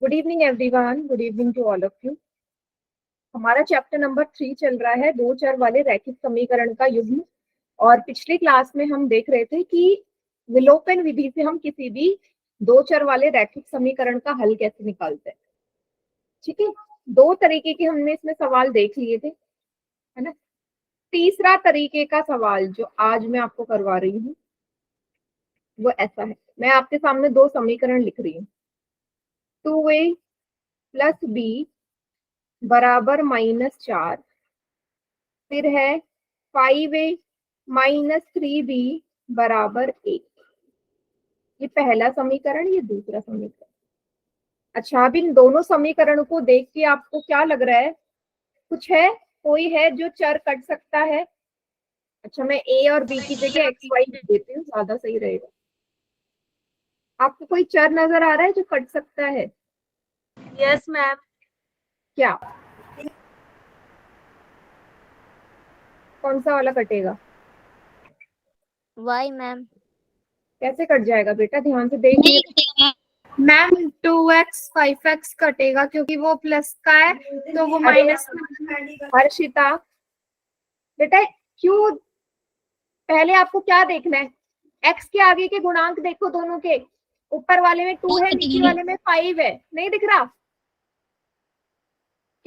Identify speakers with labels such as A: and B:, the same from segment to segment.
A: Good evening everyone, good evening to all of you. हमारा chapter number 3 चल रहा है, दो चर वाले रैखिक समीकरण का युग्म। और पिछली क्लास में हम देख रहे थे कि विलोपन विधि से हम किसी भी दो चर वाले रैखिक समीकरण का हल कैसे निकालते हैं। ठीक है, दो तरीके के हमने इसमें सवाल देख लिए थे, है ना। तीसरा तरीके का सवाल जो आज मैं आपको करवा रही हूँ वो ऐसा है। मैं आपके सामने दो समीकरण लिख रही हूँ। 2a प्लस बी बराबर -4, फिर है 5a माइनस 3b बराबर 1। ये पहला समीकरण, ये दूसरा समीकरण। अच्छा, अब इन दोनों समीकरणों को देख के आपको क्या लग रहा है? कुछ है, कोई है जो चर कट सकता है? अच्छा, मैं a और b की जगह x y लिख देती हूँ, ज्यादा सही रहेगा। आपको कोई चर नजर आ रहा है जो कट सकता है?
B: Yes ma'am.
A: क्या? कौन सा वाला कटेगा?
B: Y ma'am.
A: कैसे कट जाएगा बेटा, ध्यान से देखिए।
C: मैम 2x 5x कटेगा क्योंकि वो प्लस का है तो वो माइनस।
A: हर्षिता बेटा, क्यों? पहले आपको क्या देखना है? x के आगे के गुणांक देखो, दोनों के। ऊपर वाले में 2 है, नीचे वाले में 5 है। नहीं दिख रहा?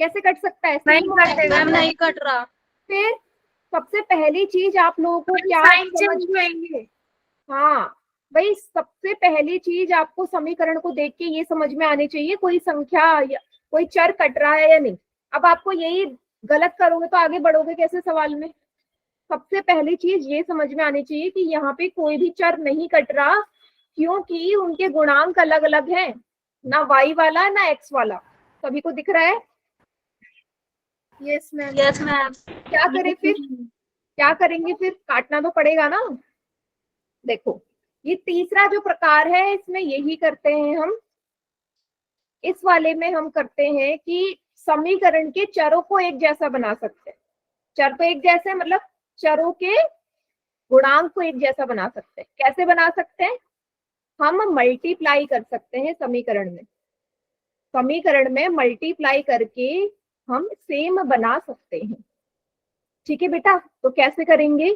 A: कैसे कट सकता है?
C: नहीं कटेगा
B: मैम नहीं कट रहा।
A: फिर सबसे पहली चीज आप लोगों को क्या
C: साइन
A: समझ
C: चेंज होंगे।
A: हाँ भाई, सबसे पहली चीज आपको समीकरण को देख के ये समझ में आनी चाहिए कोई संख्या या कोई चर कट रहा है या नहीं। अब आपको यही गलत करोगे तो आगे बढ़ोगे कैसे सवाल में? सबसे पहली चीज ये समझ में आनी चाहिए कि यहाँ पे कोई भी चर नहीं कट रहा, क्योंकि उनके गुणांक अलग अलग हैं, ना y वाला ना x वाला। सभी को दिख रहा है?
C: Yes ma'am.
B: Yes ma'am.
A: क्या करें फिर? क्या करेंगे फिर? काटना तो पड़ेगा ना। देखो, ये तीसरा जो प्रकार है इसमें यही करते हैं हम। इस वाले में हम करते हैं कि समीकरण के चरों को एक जैसा बना सकते हैं। चर तो एक जैसे, मतलब चरों के गुणांक को एक जैसा बना सकते हैं। कैसे बना सकते हैं? हम मल्टीप्लाई कर सकते हैं समीकरण में। समीकरण में मल्टीप्लाई करके हम सेम बना सकते हैं। ठीक है बेटा, तो कैसे करेंगे?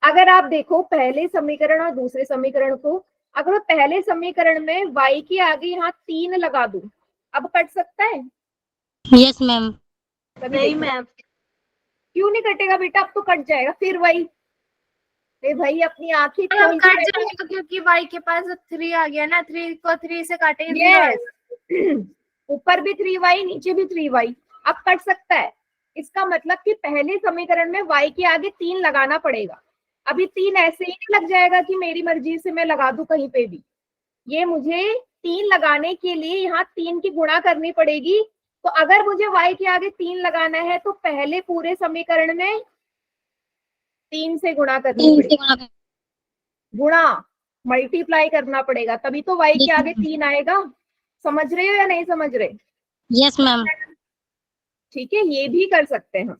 A: अगर आप देखो पहले समीकरण और दूसरे समीकरण को, अगर मैं पहले समीकरण में y के आगे यहाँ 3 लगा दूं, अब कट सकता है?
B: Yes ma'am. नहीं मैम।
A: क्यों नहीं कटेगा बेटा? अब तो कट जाएगा। फिर वही, भाई अपनी आंखें
C: अब
A: खोल
C: कट
A: के
C: जाएगा क्योंकि y के पास 3 आ गया ना, 3 को 3 से काटेंगे 0
A: यस,
C: आएगा।
A: ऊपर भी 3y नीचे भी 3y। अब कट सकता है। इसका मतलब कि पहले समीकरण में y के आगे 3 लगाना पड़ेगा। अभी 3 ऐसे ही नहीं लग जाएगा कि मेरी मर्जी से मैं लगा दूं कहीं पे भी। ये मुझे 3 लगाने के लिए यहाँ 3 की गुणा करनी पड़ेगी। तो अगर मुझे y के आगे 3 लगाना है तो पहले पूरे समीकरण में 3 से गुणा करनी पड़ेगी। गुणा, मल्टीप्लाई करना पड़ेगा, तभी तो y के आगे 3 आएगा। समझ रहे हो या नहीं समझ रहे?
B: Yes ma'am.
A: ठीक है, ये भी कर सकते हैं।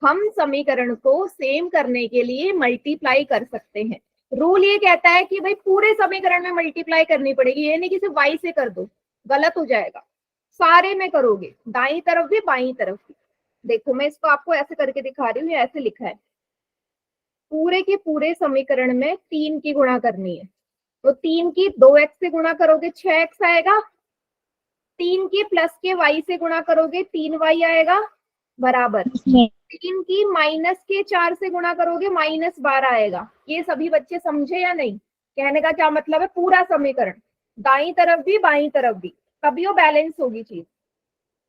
A: हम समीकरण को सेम करने के लिए मल्टीप्लाई कर सकते हैं। रूल ये कहता है कि भाई पूरे समीकरण में मल्टीप्लाई करनी पड़ेगी, ये नहीं कि सिर्फ y से कर दो, गलत हो जाएगा। सारे में करोगे, दाईं तरफ भी बाईं तरफ भी। देखो मैं इसको आपको ऐसे करके दिखा रही हूँ, ये ऐसे लिखा है। पूरे के पूरे समीकरण में 3 की गुणा करनी है, तो 3 की 2x से गुणा करोगे 6x आएगा। 3 की प्लस के y से गुणा करोगे 3y आएगा, बराबर 3 की माइनस के 4 से गुणा करोगे -12 आएगा। ये सभी बच्चे समझे या नहीं? कहने का क्या मतलब है? पूरा समीकरण दाईं तरफ भी बाईं तरफ भी, तभी वो बैलेंस होगी चीज,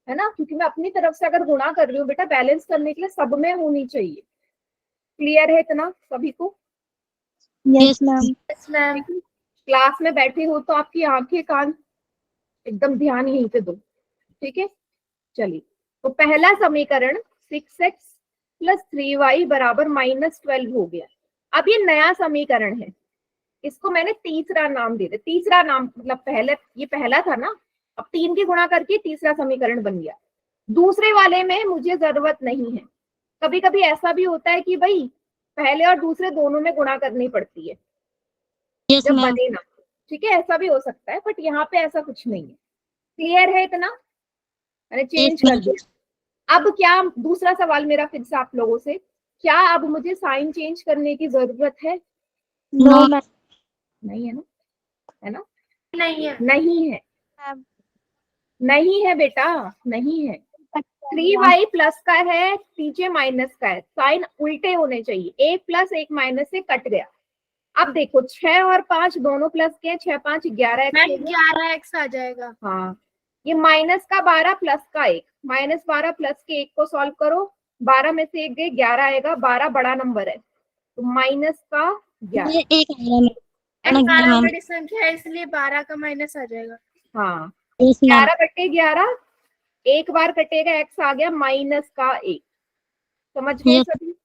A: है ना। क्योंकि मैं अपनी तरफ से अगर गुणा कर रही हूँ बेटा, बैलेंस करने के लिए सब में होनी चाहिए। क्लियर है इतना सभी को?
B: Yes ma'am.
C: Yes ma'am.
A: Class में बैठे हो तो आपकी आंखें कान एकदम ध्यान यहीं पे दो। ठीक है, चलिए। तो पहला समीकरण 6x प्लस 3y बराबर -12 हो गया। अब ये नया समीकरण है, इसको मैंने तीसरा नाम दे दिया। तीसरा नाम मतलब पहले ये पहला था ना, अब 3 की गुणा करके तीसरा समीकरण बन गया। दूसरे वाले में मुझे जरूरत नहीं है। कभी कभी ऐसा भी होता है कि भाई पहले और दूसरे दोनों में गुणा करनी पड़ती है
B: यस
A: जब
B: मैम।
A: बने ना। ठीक है, ऐसा भी हो सकता है, बट यहाँ पे ऐसा कुछ नहीं है। क्लियर है इतना? मैंने चेंज कर दिया। अब क्या दूसरा सवाल मेरा फिर से आप लोगों से, क्या अब मुझे साइन चेंज करने की जरूरत है?
B: No ma'am.
A: नहीं है ना? है ना?
C: नहीं है।
A: नहीं है, नहीं है बेटा, नहीं है। 3y प्लस का है, नीचे माइनस का है, साइन उल्टे होने चाहिए। एक प्लस एक माइनस से कट गया। अब देखो 6 और 5 दोनों प्लस के हैं, 6 5 11
C: मैम
A: x
C: 11x आ जाएगा।
A: हाँ, ये माइनस का 12 प्लस का 1, माइनस 12 प्लस के 1 को सॉल्व करो, 12 में से 1 गए 11 आएगा, 12 बड़ा नंबर है तो माइनस का 11।
B: ये एक आया मैम।
C: 11 बड़ी संख्या है इसलिए 12 का माइनस आ जाएगा।
A: हाँ,
B: यस मैम।
A: 11 बटे 11, एक बार कटेगा, x आ गया माइनस का 1। समझ गए सभी?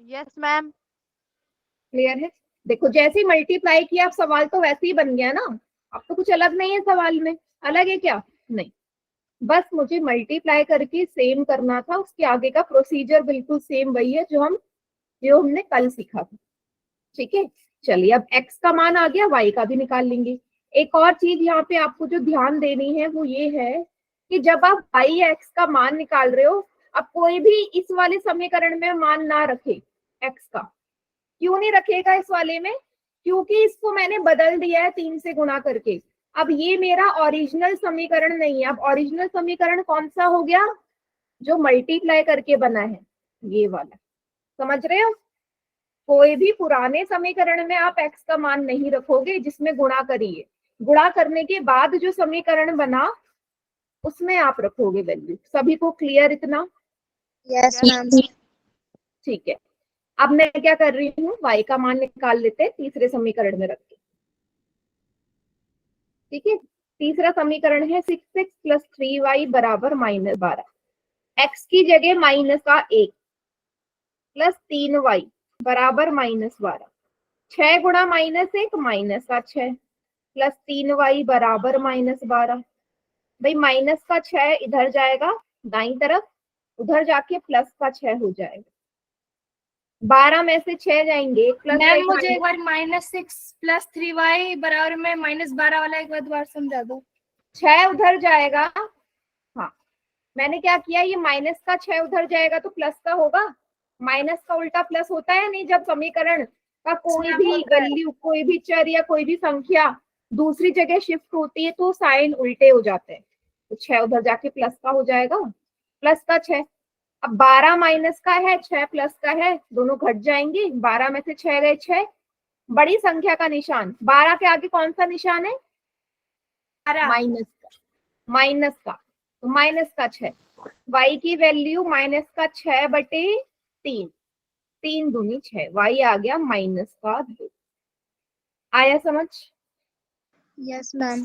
D: Yes ma'am.
A: क्लियर है? देखो जैसे ही मल्टीप्लाई किया, अब सवाल तो वैसे ही बन गया ना। अब तो कुछ अलग नहीं है सवाल में, अलग है क्या? नहीं, बस मुझे मल्टीप्लाई करके सेम करना था, उसके आगे का प्रोसीजर बिल्कुल सेम वही है जो हमने कल सीखा था। ठीक है, चलिए अब x का मान आ गया, y का भी निकाल लेंगे। एक और चीज यहाँ पे आपको जो ध्यान देनी है वो ये है कि जब आप y या x का मान निकाल रहे हो, अब कोई भी इस वाले समीकरण में मान ना रखे x का। क्यों नहीं रखेगा इस वाले में? क्योंकि इसको मैंने बदल दिया है 3 से गुणा करके। अब ये मेरा ओरिजिनल समीकरण नहीं है। अब ओरिजिनल समीकरण कौन सा हो गया? जो मल्टीप्लाई करके बना है, ये वाला। समझ रहे हो? कोई भी पुराने समीकरण में आप x का मान नहीं रखोगे जिसमें गुणा करिए, गुणा करने के बाद जो समीकरण बना उसमें आप रखोगे वैल्यू। सभी को क्लियर इतना?
B: Yes ma'am.
A: ठीक है, अब मैं क्या कर रही हूँ, y का मान निकाल लेते हैं तीसरे समीकरण में रख के। ठीक है, तीसरा समीकरण है 6x प्लस 3y बराबर -12। x की जगह माइनस का 1 प्लस 3y बराबर -12। 6 गुणा -1 माइनस का 6 प्लस 3y बराबर -12। भाई माइनस का 6 इधर जाएगा दाईं तरफ, उधर जाके प्लस का 6 हो जाएगा। 12 में से 6 जाएंगे, प्लस
C: मैम मुझे एक बार -6 प्लस 3y बराबर में -12 वाला एक बार दोबारा समझा दो।
A: 6 उधर जाएगा। हाँ, मैंने क्या किया, ये माइनस का 6 उधर जाएगा तो प्लस का होगा। माइनस का उल्टा प्लस होता है नहीं? जब समीकरण का कोई भी वैल्यू, कोई भी चर या कोई भी संख्या दूसरी जगह शिफ्ट होती है तो साइन उल्टे हो जाते हैं। तो 6 उधर जाके प्लस का हो जाएगा, प्लस का 6। अब 12 माइनस का है, 6 प्लस का है, दोनों घट जाएंगे। 12 में से 6 गए 6। बड़ी संख्या का निशान, 12 के आगे कौन सा निशान है? माइनस का, माइनस का, तो माइनस का 6। y की वैल्यू माइनस का 6 बटे 3, 3 दूनी 6, y आ गया माइनस का 2। आया समझ?
B: Yes ma'am.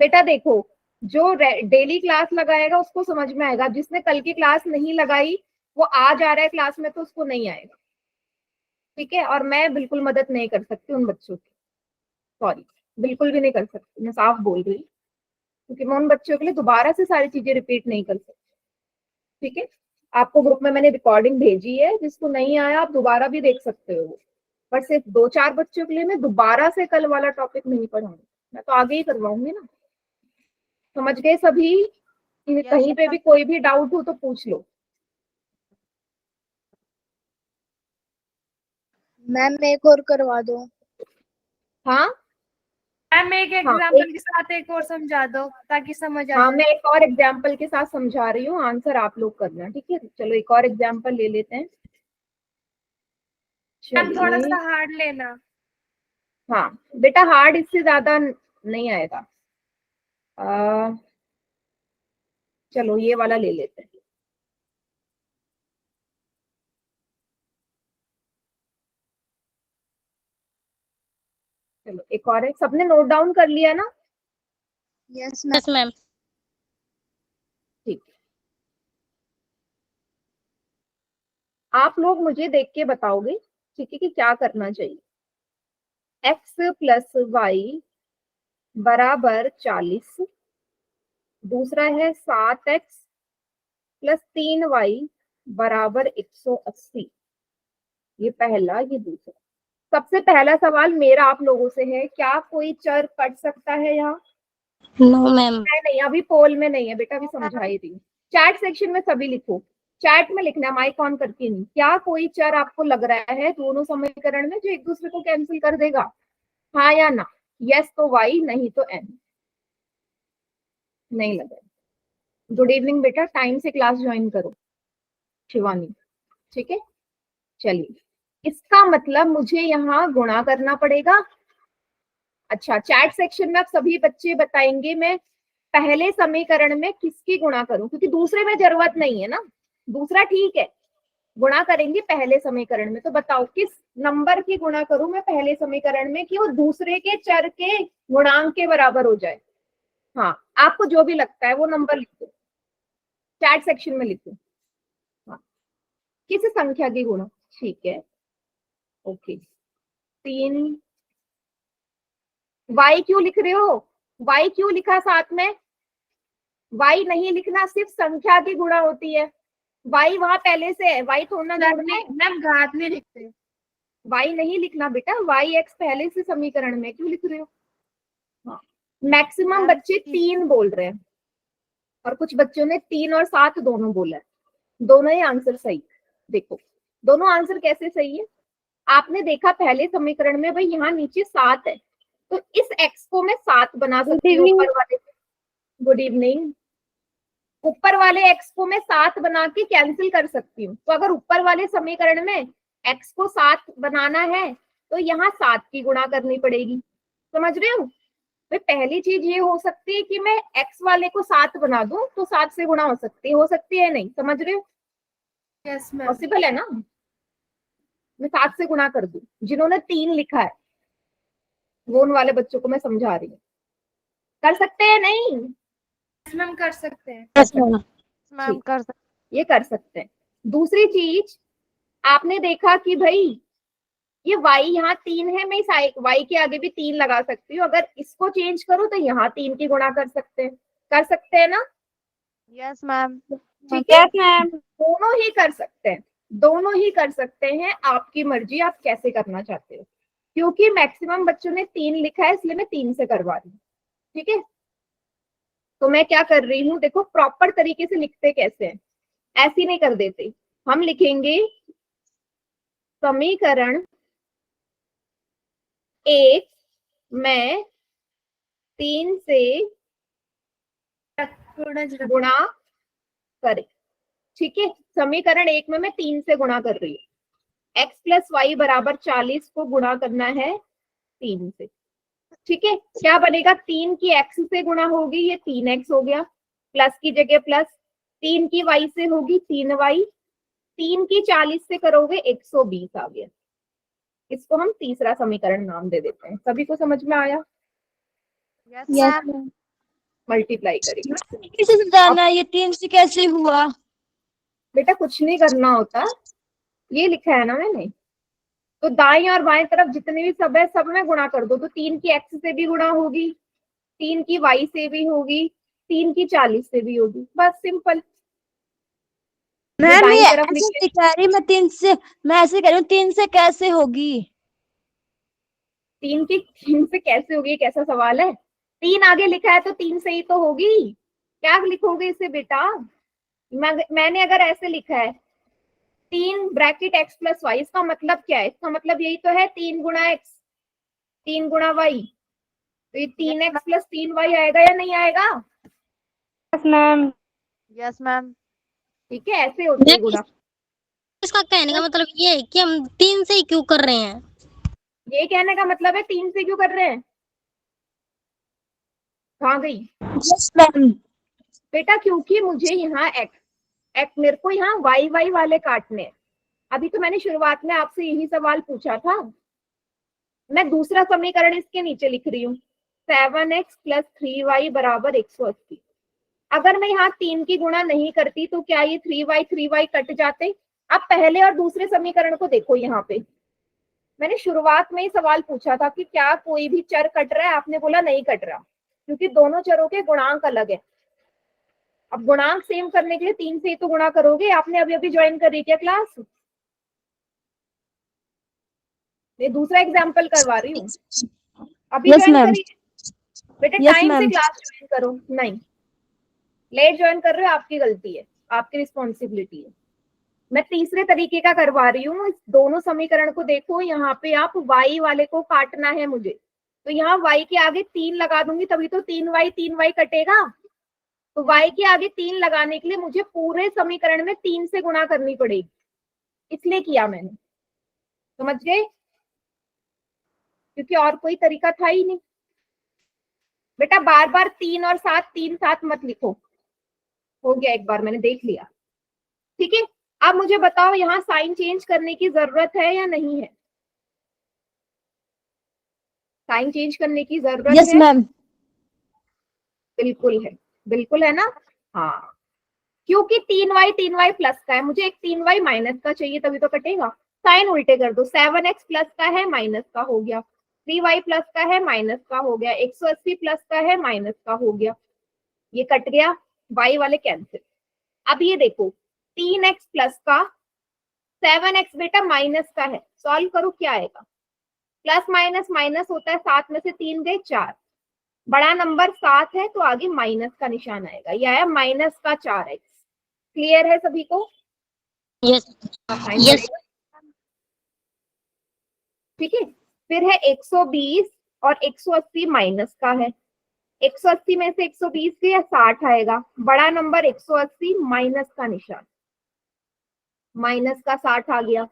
A: बेटा देखो, जो डेली क्लास लगाएगा उसको समझ में आएगा, जिसने कल की क्लास नहीं लगाई वो आज आ रहा है क्लास में तो उसको नहीं आएगा। ठीक है, और मैं बिल्कुल मदद नहीं कर सकती उन बच्चों की, सॉरी, बिल्कुल भी नहीं कर सकती, मैं साफ बोल रही हूँ, क्योंकि मैं उन बच्चों के लिए दोबारा से सारी चीजें रिपीट नहीं कर सकती। ठीक है, आपको ग्रुप में मैंने रिकॉर्डिंग भेजी है, जिसको नहीं आया आप दोबारा भी देख सकते हो, पर सिर्फ 2-4 बच्चों के लिए मैं दोबारा से कल वाला टॉपिक नहीं पढ़ाऊंगी, मैं तो आगे ही करवाऊंगी ना। समझ गए सभी? कहीं पे भी कोई भी डाउट हो तो पूछ लो।
B: मैम एक और करवा दो।
A: हाँ
C: मैम एक एग्जांपल के साथ एक और समझा दो ताकि समझ आ
A: हाँ,
C: जाए।
A: मैं एक और एग्जाम्पल के साथ समझा रही हूँ, आंसर आप लोग करना। ठीक है, चलो एक और एग्जाम्पल ले लेते हैं।
C: मैम थोड़ा
A: चलिए,
C: सा हार्ड लेना।
A: हाँ बेटा, हार्ड इससे ज्यादा नहीं आएगा। चलो ये वाला ले लेते हैं। चलो एक और है, सबने नोट डाउन कर लिया ना?
B: Yes
D: ma'am.
A: ठीक, आप लोग मुझे देख के बताओगे, ठीक है, कि क्या करना चाहिए। x प्लस वाई बराबर 40, दूसरा है 7x प्लस 3y बराबर 180। ये पहला, ये दूसरा। सबसे पहला सवाल मेरा आप लोगों से है, क्या कोई चर कट सकता है यहाँ?
E: No ma'am.
A: नहीं, अभी पोल में नहीं है बेटा, अभी समझा ही रही हूँ। चैट सेक्शन में सभी लिखो, चैट में लिखना, माइक ऑन करके नहीं। क्या कोई चर आपको लग रहा है दोनों समीकरण में जो एक दूसरे को कैंसिल कर देगा? हाँ या ना? यस तो वाई, नहीं तो एन। नहीं लगा? गुड इवनिंग बेटा, टाइम से क्लास ज्वाइन करो शिवानी, ठीक है? चलिए, इसका मतलब मुझे यहाँ गुणा करना पड़ेगा। अच्छा, चैट सेक्शन में आप सभी बच्चे बताएंगे मैं पहले समीकरण में किसकी गुणा करूं, क्योंकि दूसरे में जरूरत नहीं है ना। दूसरा ठीक है, गुणा करेंगे पहले समीकरण में। तो बताओ किस नंबर की गुणा करूं मैं पहले समीकरण में कि वो दूसरे के चर के गुणांक के बराबर हो जाए। हाँ, आपको जो भी लगता है वो नंबर लिख दो, चैट सेक्शन में लिखो। हाँ, किस संख्या की गुणा? ठीक है, ओके। 3 y क्यों लिख रहे हो? y क्यों लिखा साथ में? y नहीं लिखना, सिर्फ संख्या की गुणा होती है। y वहां पहले से है, y थोड़ा जोड़ना है।
C: मैम घात नहीं लिखते।
A: y नहीं लिखना बेटा, y x पहले से समीकरण में क्यों लिख रहे हो? हाँ, मैक्सिमम
D: मैम,
A: बच्चे 3 बोल रहे हैं और कुछ बच्चों ने 3 और 7 दोनों बोला है। दोनों ही आंसर सही। देखो दोनों आंसर कैसे सही है? आपने देखा पहले समीकरण में भाई यहाँ नीचे 7 है, तो इस x को मैं 7 बना सकती हूँ ऊपर वाले। Good evening. ऊपर वाले x को मैं 7 बना के कैंसिल कर सकती हूँ। तो अगर ऊपर वाले समीकरण में x को 7 बनाना है तो यहाँ 7 की गुणा करनी पड़ेगी। समझ रहे हो? तो पहली चीज ये हो सकती है कि मैं x वाले को 7 बना दूं तो 7 से गुणा हो सकती है नहीं? समझ रहे हो?
C: Yes ma'am.
A: पॉसिबल है ना? मैं 7 से गुणा कर दूं। जिन्होंने 3 लिखा है वो उन वाले बच्चों को मैं समझा रही हूँ। कर सकते हैं नहीं?
C: मैम कर सकते हैं।
D: मैम कर सकते।
A: ये कर सकते हैं। दूसरी चीज, आपने देखा कि भाई ये y यहाँ 3 है, मैं इस y के आगे भी 3 लगा सकती हूँ। अगर इसको चेंज करूँ तो यहाँ 3 की गुणा कर सकते हैं ना?
D: Yes ma'am.
A: ठीक है, दोनों ही कर सकते हैं, दोनों ही कर सकते हैं। आपकी मर्जी, आप कैसे करना चाहते हो। क्योंकि मैक्सिमम बच्चों ने 3 लिखा है इसलिए मैं 3 से करवा रही हूँ, ठीक है? तो मैं क्या कर रही हूँ, देखो प्रॉपर तरीके से लिखते कैसे हैं, ऐसे नहीं कर देते। हम लिखेंगे समीकरण 1 में 3 से गुणा करें, ठीक है? समीकरण 1 में मैं 3 से गुणा कर रही हूँ। x प्लस वाई बराबर 40 को गुणा करना है 3 से, ठीक है? क्या बनेगा? 3 की x से गुणा होगी, ये 3x हो गया, प्लस की जगह प्लस। 3 की y से होगी 3y, 3 की 40 से करोगे 120 आ गया। इसको हम तीसरा समीकरण नाम दे देते हैं। सभी को समझ में आया?
D: Yes
B: yes
D: ma'am.
B: Ma'am.
A: Multiply करेंगे।
E: किसे समझाना है, ये 3 से कैसे हुआ?
A: बेटा कुछ नहीं करना होता, ये लिखा है ना मैंने। तो दाएं और बाएं तरफ जितने भी सब है सब में गुणा कर दो। तो 3 की x से भी गुणा होगी, 3 की y से भी होगी, 3 की 40 से भी होगी। बस सिंपल।
E: मैम
A: दाईं
E: ये
A: तरफ
E: ऐसे
A: लिखे,
E: सिखा रही, मैं ऐसे कह रही हूँ 3 से कैसे होगी?
A: 3 से कैसे होगी, कैसा सवाल है? 3 आगे लिखा है तो 3 से ही तो होगी। क्या लिखोगे इसे बेटा? मैंने अगर ऐसे लिखा है 3 ब्रैकेट x प्लस वाई, इसका मतलब क्या है? इसका मतलब यही तो है 3 गुणा x, 3 गुणा y। तो ये 3x प्लस 3y आएगा या नहीं आएगा?
E: Yes ma'am.
D: Yes ma'am.
A: ठीक है, ऐसे होती है गुणा।
E: इसका कहने का मतलब ये है कि हम 3 से ही क्यों कर रहे हैं?
A: ये कहने का मतलब है 3 से क्यों कर रहे हैं? कहाँ गई
E: यस मैम।
A: बेटा? क्योंकि मुझे यहाँ x मेरे को यहाँ y वाले काटने हैं। अभी तो मैंने शुरुआत में आपसे यही सवाल पूछा था। मैं दूसरा समीकरण इसके नीचे लिख रही हूँ, 7x प्लस 3y बराबर 180। अगर मैं यहाँ 3 की गुणा नहीं करती तो क्या ये 3y कट जाते? अब पहले और दूसरे समीकरण को देखो। यहाँ पे मैंने शुरुआत में ही सवाल पूछा था कि क्या कोई भी चर कट रहा है? आपने बोला नहीं कट रहा, क्योंकि दोनों चरों के गुणांक अलग है। अब गुणांक सेम करने के लिए 3 से ही तो गुणा करोगे। आपने अभी अभी ज्वाइन करी क्या क्लास? मैं दूसरा एग्जाम्पल करवा रही हूँ, अभी
E: Yes,
A: ज्वाइन
E: ma'am.
A: करी। बेटा
F: Yes,
A: टाइम से
F: ma'am.
A: क्लास ज्वाइन करो। नहीं, लेट ज्वाइन कर रहे हो, आपकी गलती है, आपकी रिस्पॉन्सिबिलिटी है। मैं तीसरे तरीके का करवा रही हूँ। इस दोनों समीकरण को देखो, यहाँ पे आप y वाले को काटना है मुझे, तो यहाँ y के आगे 3 लगा दूंगी, तभी तो 3y कटेगा। तो y के आगे 3 लगाने के लिए मुझे पूरे समीकरण में 3 से गुणा करनी पड़ेगी, इसलिए किया मैंने। समझ गए? क्योंकि और कोई तरीका था ही नहीं। बेटा बार बार 3 और 7 3 7 मत लिखो, हो गया एक बार, मैंने देख लिया। ठीक है, अब मुझे बताओ यहाँ साइन चेंज करने की जरूरत है या नहीं है? साइन चेंज करने की जरूरत
F: Yes,
A: है?
F: ma'am.
A: बिल्कुल है, बिल्कुल है ना। हाँ, क्योंकि 3y प्लस का है, मुझे एक 3y माइनस का चाहिए, तभी तो कटेगा। साइन उल्टे कर दो, 7x प्लस का है माइनस का हो गया, 3y प्लस का है माइनस का हो गया, 180 प्लस का है माइनस का हो गया, ये कट गया, y वाले कैंसिल। अब ये देखो 3x प्लस का 7x बेटा माइनस का है, सॉल्व करो क्या आएगा। प्लस माइनस माइनस होता है, 7 में से 3 गए 4, बड़ा नंबर 7 है तो आगे माइनस का निशान आएगा, ये आया माइनस का 4x। क्लियर है सभी को?
E: यस
A: साइन
E: यस
A: करेगा। ठीक है, फिर है 120 और 180 माइनस का है, 180 में से 120 गया 60 आएगा, बड़ा नंबर 180 माइनस का निशान, माइनस का 60 आ गया।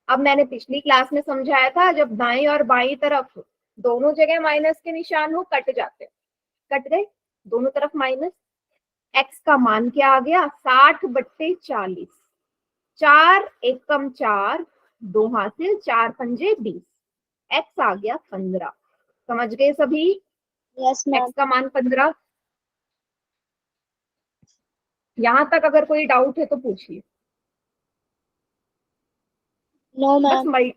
A: अब मैंने पिछली क्लास में समझाया था, जब दाएं और बाईं तरफ दोनों जगह माइनस के निशान हो कट जाते हैं, कट गए दोनों तरफ माइनस। x का मान क्या आ गया, 60/40, 4 एकम 4, 2 हासिल, 4 पंजे 20, x आ गया 15। समझ गए सभी?
B: Yes ma'am.
A: x का मान 15। यहां तक अगर कोई डाउट है तो पूछिए।
B: नो
A: बस
B: मैम।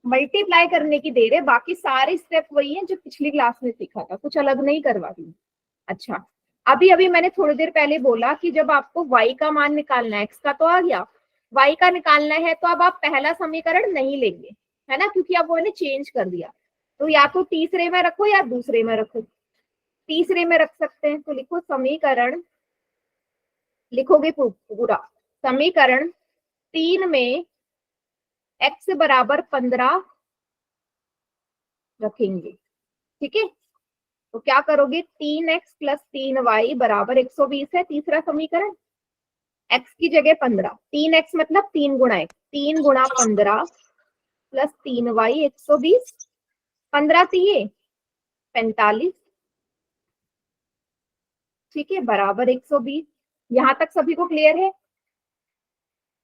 A: मल्टीप्लाई करने की देर है, बाकी सारे स्टेप वही हैं जो पिछली क्लास में सीखा था, कुछ अलग नहीं करवा रही। अच्छा, अभी अभी मैंने थोड़ी देर पहले बोला कि जब आपको y का मान निकालना है, x का तो आ गया, y का निकालना है, तो अब आप पहला समीकरण नहीं लेंगे, है ना, क्योंकि अब वो इन्हें चेंज कर दिया। तो या तो तीसरे में रखो या दूसरे में रखो। तीसरे में रख सकते हैं, तो लिखो समीकरण, लिखोगे पूरा समीकरण 3 में x बराबर 15 रखेंगे। ठीक है, तो क्या करोगे, 3x प्लस 3y बराबर 120 है तीसरा समीकरण, x की जगह 15, 3x मतलब 3 गुणा x, 3 गुणा 15 प्लस 3y 120, 15 तिये 45, ठीक है, बराबर 120। यहां तक सभी को क्लियर है?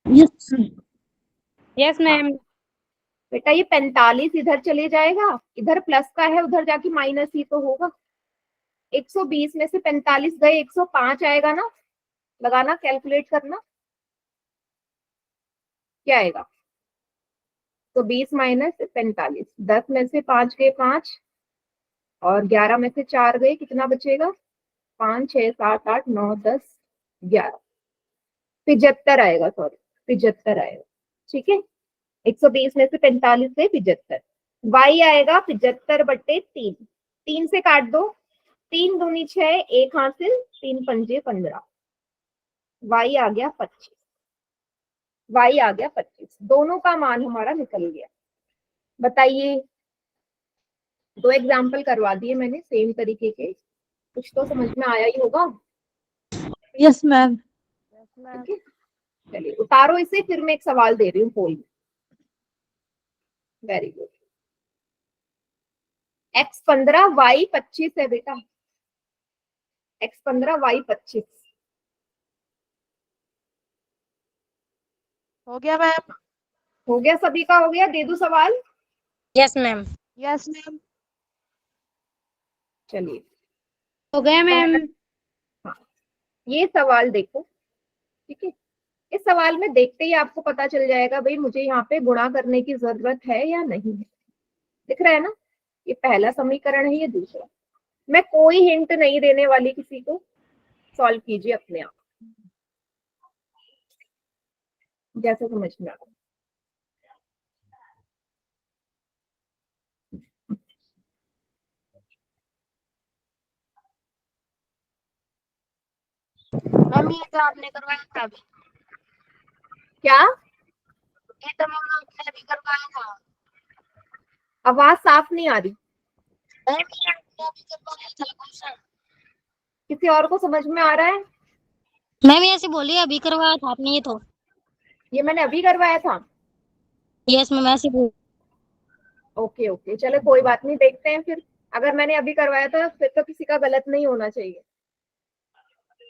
F: Yes.
E: यस मैम
A: बेटा ये 45 इधर चले जाएगा, इधर प्लस का है, उधर जाके माइनस ही तो होगा। 120 में से 45 गए 105 आएगा ना, लगाना, कैलकुलेट करना क्या आएगा। तो 20 माइनस 45, 10 में से 5 गए 5, और 11 में से 4 गए, कितना बचेगा, 5 6 7 8 9 10 11, 75 आएगा, सॉरी 75 आएगा। ठीक है, 120 में से 45 गए 75, y आएगा 75/3, 3 से काट दो, 3 दूनी 6, 1 हासिल, 3 पंजे 15, y आ गया 25, y आ गया 25, दोनों का मान हमारा निकल गया। बताइए, 2 एग्जाम्पल करवा दिए मैंने सेम तरीके के, कुछ तो समझ में आया ही होगा।
F: Yes, ma'am.
D: Yes, ma'am.
A: ठीक है, चलिए उतारो इसे, फिर मैं एक सवाल दे रही हूँ पोल में। Very good. x 15 y 25 है बेटा, x 15 y 25।
D: हो गया मैम।
A: हो गया, सभी का हो गया, दे दूं सवाल?
E: Yes ma'am
D: yes ma'am.
A: चलिए,
E: हो गया मैम
A: हाँ, ये सवाल देखो। ठीक है, इस सवाल में देखते ही आपको पता चल जाएगा भाई मुझे यहाँ पे गुणा करने की जरूरत है या नहीं है। दिख रहा है ना, ये पहला समीकरण है, ये दूसरा। मैं कोई हिंट नहीं देने वाली किसी को, सॉल्व कीजिए अपने आप जैसे समझ में आ।
D: मैम ये तो आपने करवाया था अभी।
A: क्या?
D: ये तो मैम आपने अभी करवाया था।
A: आवाज साफ नहीं आ रही।
D: मैम ये आपने अभी करवाया था क्वेश्चन।
A: किसी और को समझ में आ रहा है?
E: मैम ऐसे बोलिए, अभी करवाया था आपने ये तो।
A: ये मैंने अभी करवाया था।
E: यस मैम, ऐसे बोल।
A: ओके ओके, चलो कोई बात नहीं, देखते हैं फिर। अगर मैंने अभी करवाया था फिर तो किसी का गलत नहीं होना चाहिए।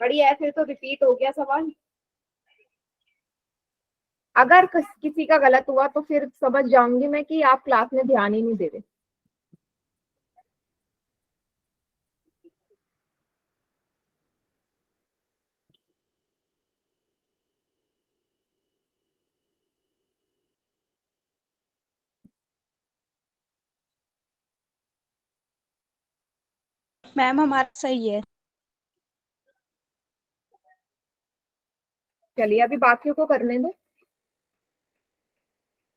A: बढ़िया है, फिर तो रिपीट हो गया सवाल। अगर किसी का गलत हुआ तो फिर समझ जाऊंगी मैं कि आप क्लास में ध्यान ही नहीं दे रहे।
F: मैम हमारा सही है।
A: चलिए अभी बाकियों को करने दो।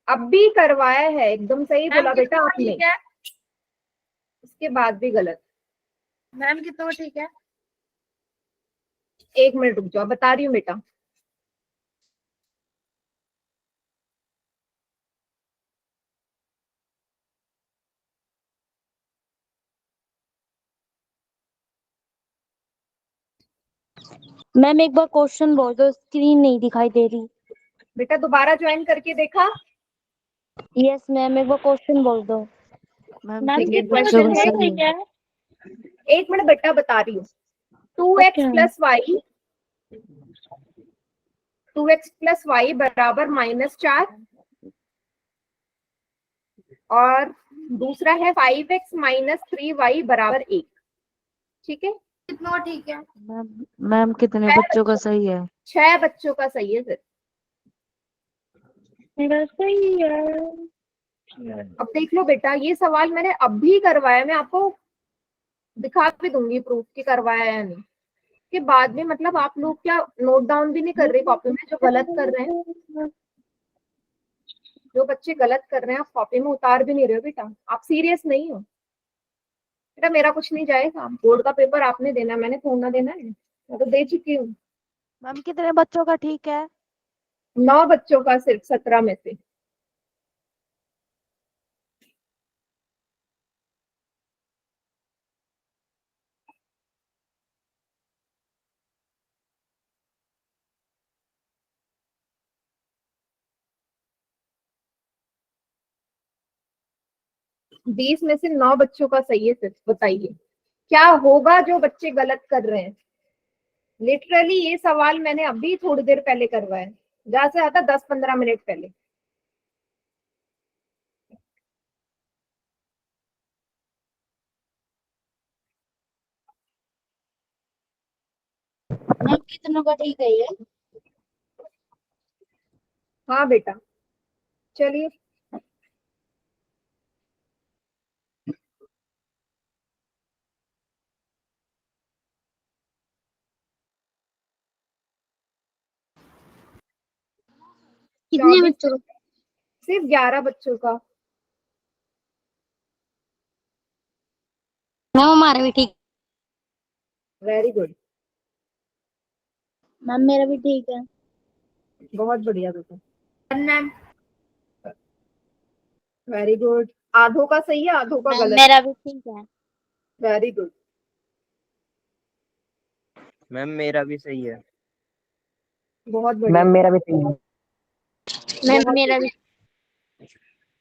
A: अब भी करवाया है, एकदम सही बोला बेटा आपने।
C: ठीक है
A: उसके बाद भी गलत।
C: मैम, कितना ठीक है?
A: 1 मिनट रुक जाओ, बता रही हूँ बेटा।
F: मैम एक बार क्वेश्चन बोल दो, स्क्रीन नहीं दिखाई दे रही।
A: बेटा दोबारा ज्वाइन करके देखा?
F: यस मैम, एक बार क्वेश्चन बोल दो।
A: मैम देखिए क्वेश्चन है, 1 मिनट बेटा बता रही हूँ। 2x plus Y 2x plus Y बराबर -4 और दूसरा है 5x माइनस 3y बराबर 1। ठीक है?
C: कितना ठीक है?
F: मैम कितने बच्चों का सही है?
A: 6 बच्चों का सही है सर।
F: मेरा सही है।
A: अब देख लो बेटा, ये सवाल मैंने अभी करवाया, मैं आपको दिखा भी दूंगी प्रूफ कि करवाया या नहीं। के बाद में मतलब आप लोग क्या नोट डाउन भी नहीं कर रहे कॉपी में? जो गलत कर रहे हैं, जो बच्चे गलत कर रहे हैं, आप कॉपी में उतार भी नहीं रहे हो बेटा। आप सीरियस नहीं हो बेटा। मेरा कुछ नहीं जाएगा, बोर्ड का पेपर आपने देना, मैंने थोड़ा ना देना है। मैं तो दे चुकी हूँ।
D: मैम कितने बच्चों का ठीक है?
A: 9 बच्चों का सिर्फ 17 में से। बीस में से 9 बच्चों का सही है सिर्फ। बताइए क्या होगा जो बच्चे गलत कर रहे हैं? लिटरली ये सवाल मैंने अभी थोड़ी देर पहले करवाया, जहां से आता 10-15 मिनट पहले।
B: मैम कितनों का ठीक है ये?
A: हाँ बेटा, चलिए।
E: कितने
A: 24
E: बच्चों का?
A: सिर्फ 11 बच्चों का।
E: मैम हमारे भी ठीक।
A: वेरी गुड,
B: मैम मेरा भी ठीक है।
A: बहुत बढ़िया बेटा,
C: मैम
A: वेरी गुड। आधों का सही है, आधों का
B: मैम
A: गलत।
B: मेरा भी ठीक है।
A: वेरी गुड,
G: मैम मेरा भी सही है।
A: बहुत बढ़िया।
G: मैम मेरा भी सही है।
B: मैम मेरा भी।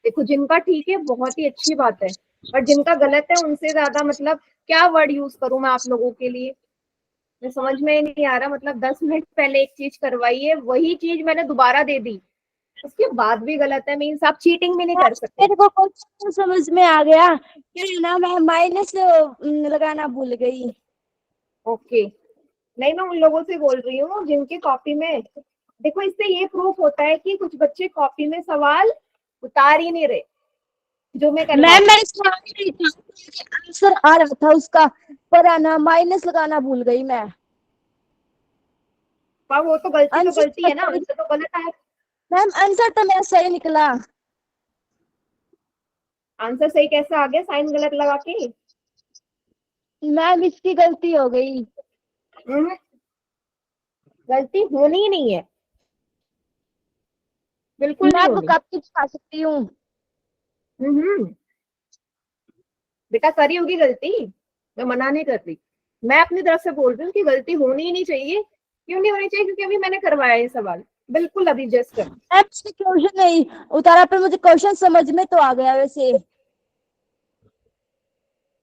A: देखो जिनका ठीक है बहुत ही अच्छी बात है, पर जिनका गलत है उनसे ज्यादा मतलब क्या वर्ड यूज करूं मैं आप लोगों के लिए, मैं समझ में ही नहीं आ रहा। मतलब 10 मिनट पहले एक चीज करवाई है, वही चीज मैंने दोबारा दे दी, उसके बाद भी गलत है। मीन्स आप चीटिंग भी नहीं कर सकते।
F: मेरे को क्वेश्चन समझ में आ गया, क्या ना मैं माइनस लगाना भूल गई।
A: ओके, नहीं मैं उन लोगों से बोल रही हूँ जिनके कॉपी में, देखो इससे ये प्रूफ होता है कि कुछ बच्चे कॉपी में सवाल उतार ही नहीं रहे जो मैं करवा
F: मैम मैं आंसर आ रहा था उसका, पर है ना माइनस लगाना भूल गई मैं।
A: पर वो तो गलती तो
F: आंसर
A: गलती है ना, आंसर तो गलत आया।
F: मैम आंसर तो मेरा सही निकला।
A: आंसर सही कैसे आ गया साइन गलत लगा के?
F: मैम इसकी गलती हो गई।
A: हम्म, गलती होनी ही नहीं है, बिल्कुल
F: मैं
A: नहीं
F: आपको
A: होनी।
F: कप की खा सकती हूँ।
A: हम्म, बेटा करी होगी गलती, मैं मना नहीं कर रही, मैं अपनी तरफ से बोल रही हूँ कि गलती होनी ही नहीं चाहिए। क्यों नहीं होनी चाहिए? क्योंकि अभी मैंने करवाया ये सवाल, बिल्कुल अभी जस्ट करना।
F: मैम इसमें क्वेश्चन नहीं उतारा, पर मुझे क्वेश्चन समझ में तो आ गया वैसे।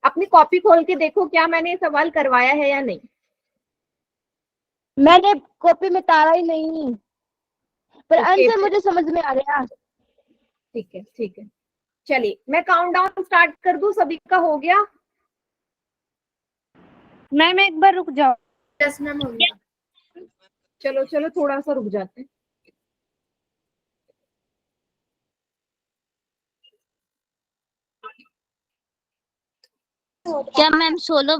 A: अपनी कॉपी खोल के देखो क्या मैंने ये सवाल करवाया है या नहीं।
F: मैंने कॉपी में तारा ही नहीं, पर
A: ओके,
F: आंसर मुझे समझ में आ गया।
A: ठीक है ठीक है। चलिए मैं काउंटडाउन स्टार्ट कर दूं, सभी का हो गया?
C: मैम एक बार रुक जाओ। यस मैम हो गया।
A: चलो चलो थोड़ा सा रुक जाते हैं।
E: क्या मैम 16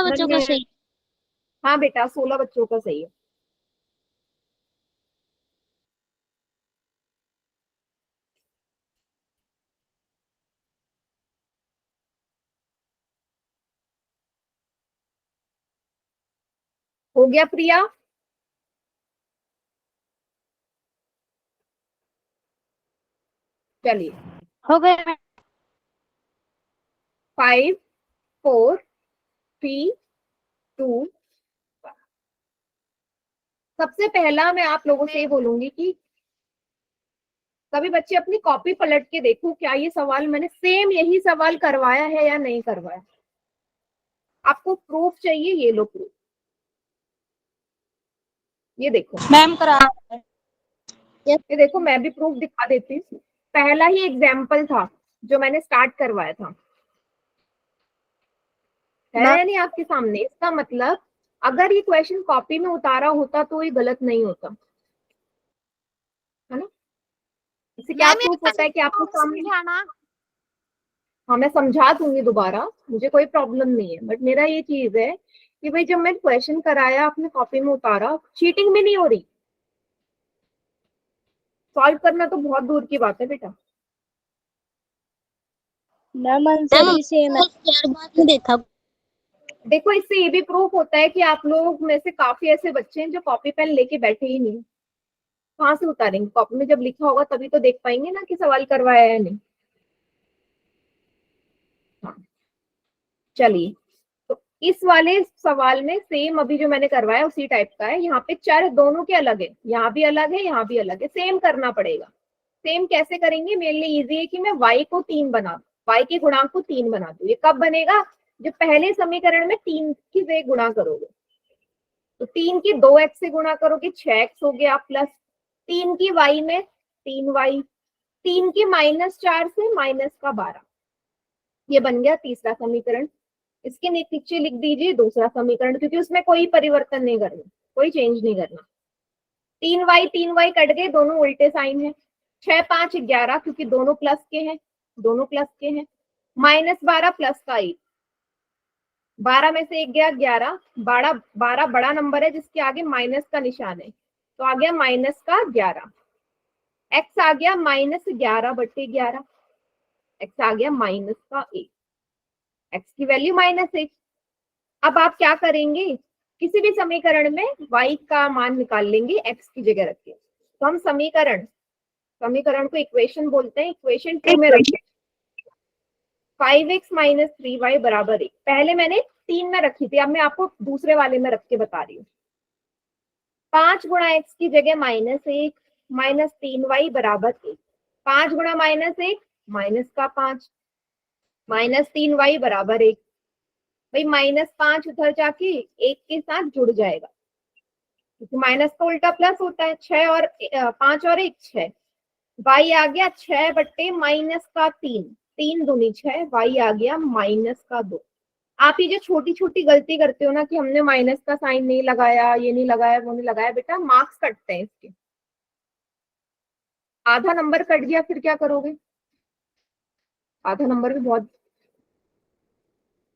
E: बच्चों का सही?
A: हाँ बेटा 16 बच्चों का सही है। हो गया प्रिया? चलिए
C: हो गया।
A: 5 4 3 2। सबसे पहला मैं आप लोगों से ये बोलूंगी कि सभी बच्चे अपनी कॉपी पलट के देखो क्या ये सवाल मैंने सेम यही सवाल करवाया है या नहीं करवाया। आपको प्रूफ चाहिए, ये लो प्रूफ, ये देखो।
C: मैम करा।
A: ये देखो मैं भी प्रूफ दिखा देती हूँ। पहला ही एग्जाम्पल था जो मैंने स्टार्ट करवाया था, है या नहीं आपके सामने? इसका मतलब अगर ये क्वेश्चन कॉपी में उतारा होता तो ये गलत नहीं होता, है ना? इससे क्या प्रूफ होता है कि आपके सामने। हाँ मैं समझा दूंगी दोबारा, मुझे कोई प्रॉब्लम नहीं है, बट मेरा ये चीज है कि भाई जब मैंने क्वेश्चन कराया आपने कॉपी में उतारा, चीटिंग भी नहीं हो रही। सॉल्व करना तो बहुत दूर की बात है बेटा।
B: मैम आंसर भी सेम है।
E: यार बाद में देखा।
A: देखो इससे ये भी प्रूफ होता है कि आप लोग में से काफी ऐसे बच्चे हैं जो कॉपी पेन लेके बैठे ही नहीं। कहाँ से उतारेंगे? कॉपी में जब लिखा होगा तभी तो देख पाएंगे ना कि सवाल करवाया है नहीं। हाँ चलिए, तो इस वाले सवाल में सेम अभी जो मैंने करवाया उसी टाइप का है। यहाँ पे चर दोनों के अलग है, यहाँ भी अलग है यहाँ भी अलग है, सेम करना पड़ेगा। सेम कैसे करेंगे? मेरे लिए इजी है कि मैं y को 3 बना दूं, y के गुणांक को 3 बना दूं। ये कब बनेगा? जब पहले समीकरण में 3 की से गुणा करोगे, तो 3 की 2x से गुणा करोगे 6x हो गया, प्लस 3 की y में 3y, 3 की -4 से -12, ये बन गया तीसरा समीकरण। इसके नीचे लिख दीजिए दूसरा समीकरण, क्योंकि उसमें कोई परिवर्तन नहीं करना, कोई चेंज नहीं करना। 3y कट गए, दोनों उल्टे साइन है। 6 5 11, क्योंकि दोनों प्लस के हैं, दोनों प्लस के हैं। -12 प्लस का 1, 12 में से 1 गया 11, 12 बड़ा नंबर है जिसके आगे माइनस का निशान है, तो आ गया -11। एक्स आ गया -11/11, एक्स आ गया -1, एक्स की वैल्यू -1। अब आप क्या करेंगे? किसी भी समीकरण में y का मान निकाल लेंगे x की जगह रख के। तो हम समीकरण को इक्वेशन बोलते हैं, इक्वेशन 2 में रखें 5x - 3y = 1। पहले मैंने 3 में रखी थी, अब मैं आपको दूसरे वाले में रख के बता रही हूँ। 5 गुणा x की जगह -1 -3y = 1। 5 गुणा -1 -5, -3y = 1। भाई -5 उधर जाके 1 के साथ जुड़ जाएगा, क्योंकि माइनस का उल्टा प्लस होता है। 6 और 5 और 1 6, y आ गया 6/-3, 3 दूनी 6, y आ गया -2। आप ये जो छोटी छोटी गलती करते हो ना कि हमने माइनस का साइन नहीं लगाया, ये नहीं लगाया, वो नहीं लगाया, बेटा मार्क्स कटते हैं इसके। आधा नंबर कट गया फिर क्या करोगे? आधा नंबर भी बहुत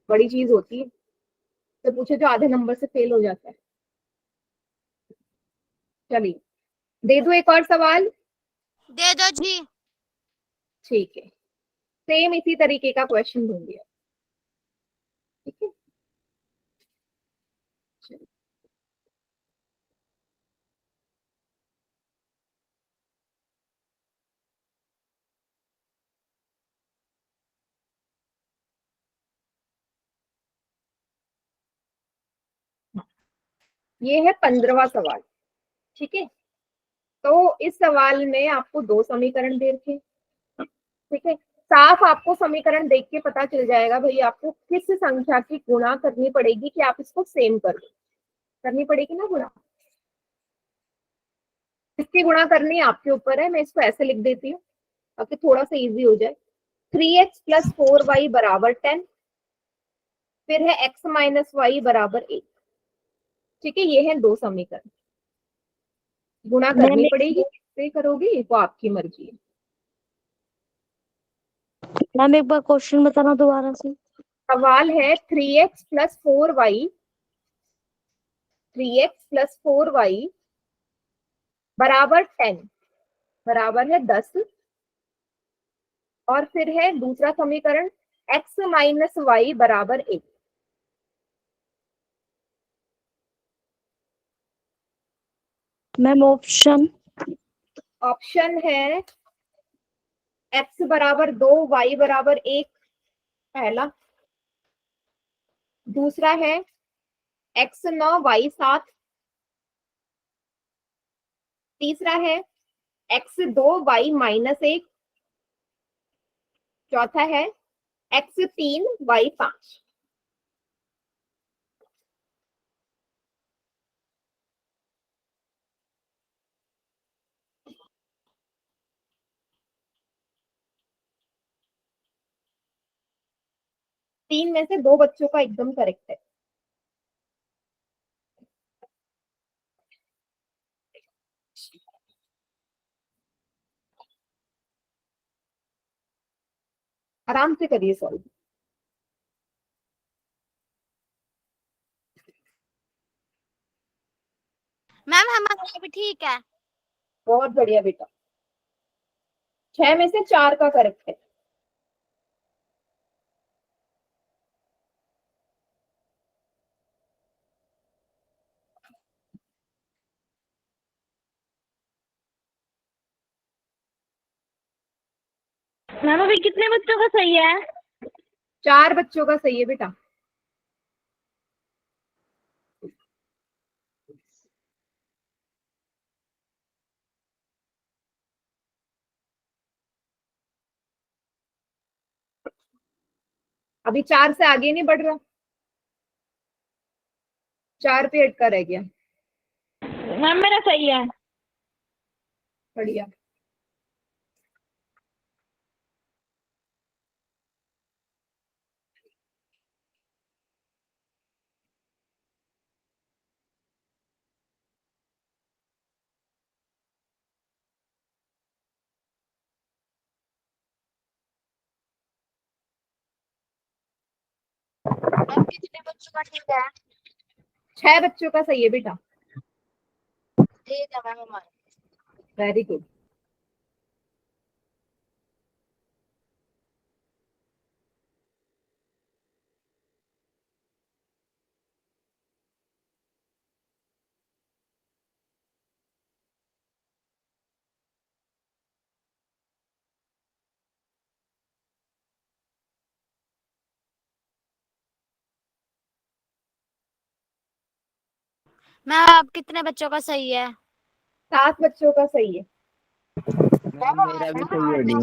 A: बड़ी चीज होती है, तो पूछे जो आधे नंबर से फेल हो जाता है। चलिए दे दो एक और सवाल।
D: दे दो जी।
A: ठीक है, सेम इसी तरीके का क्वेश्चन दूंगी, ठीक है? ये है 15वां सवाल। ठीक है, तो इस सवाल में आपको दो समीकरण दे रखे। ठीक है, साफ आपको समीकरण देख के पता चल जाएगा भाई आपको किस संख्या की गुणा करनी पड़ेगी कि आप इसको सेम कर दो। करनी पड़ेगी ना गुणा, किसकी गुणा करनी आपके ऊपर है। मैं इसको ऐसे लिख देती हूँ ताकि थोड़ा सा इजी हो जाए। 3x + 4y = 10, फिर है x - y = 1। ठीक है, ये है दो समीकरण। गुणा करनी पड़ेगी, किससे करोगी वो आपकी मर्जी है।
F: मैम एक बार क्वेश्चन बताना दोबारा से।
A: सवाल है 3x + 4y, 3x + 4y = 10, बराबर है 10। और फिर है दूसरा समीकरण x - y = 1।
F: Ma'am option
A: option है x = 2, y = 1 पहला। दूसरा है x 9, y 7। तीसरा है x 2, y -1। चौथा है x 3, y 5। तीन में से दो बच्चों का एकदम करेक्ट है। आराम से करिए सॉल्व।
D: मैम हमारा भी ठीक है।
A: बहुत बढ़िया बेटा, 6 में से 4 का करेक्ट है।
B: मैम अभी कितने बच्चों का सही है?
A: 4 बच्चों का सही है बेटा। अभी 4 से आगे नहीं बढ़ रहा, 4 पे अटका रह गया।
B: मैम मेरा सही है।
A: बढ़िया।
D: मैम कितने बच्चों का ठीक है?
A: 6 बच्चों का सही है बेटा।
D: ठीक है मैम हमारा।
A: Very good.
D: मैम आप कितने बच्चों का सही है?
A: 7 बच्चों का सही है।
G: मैम मेरा भी सही है डी।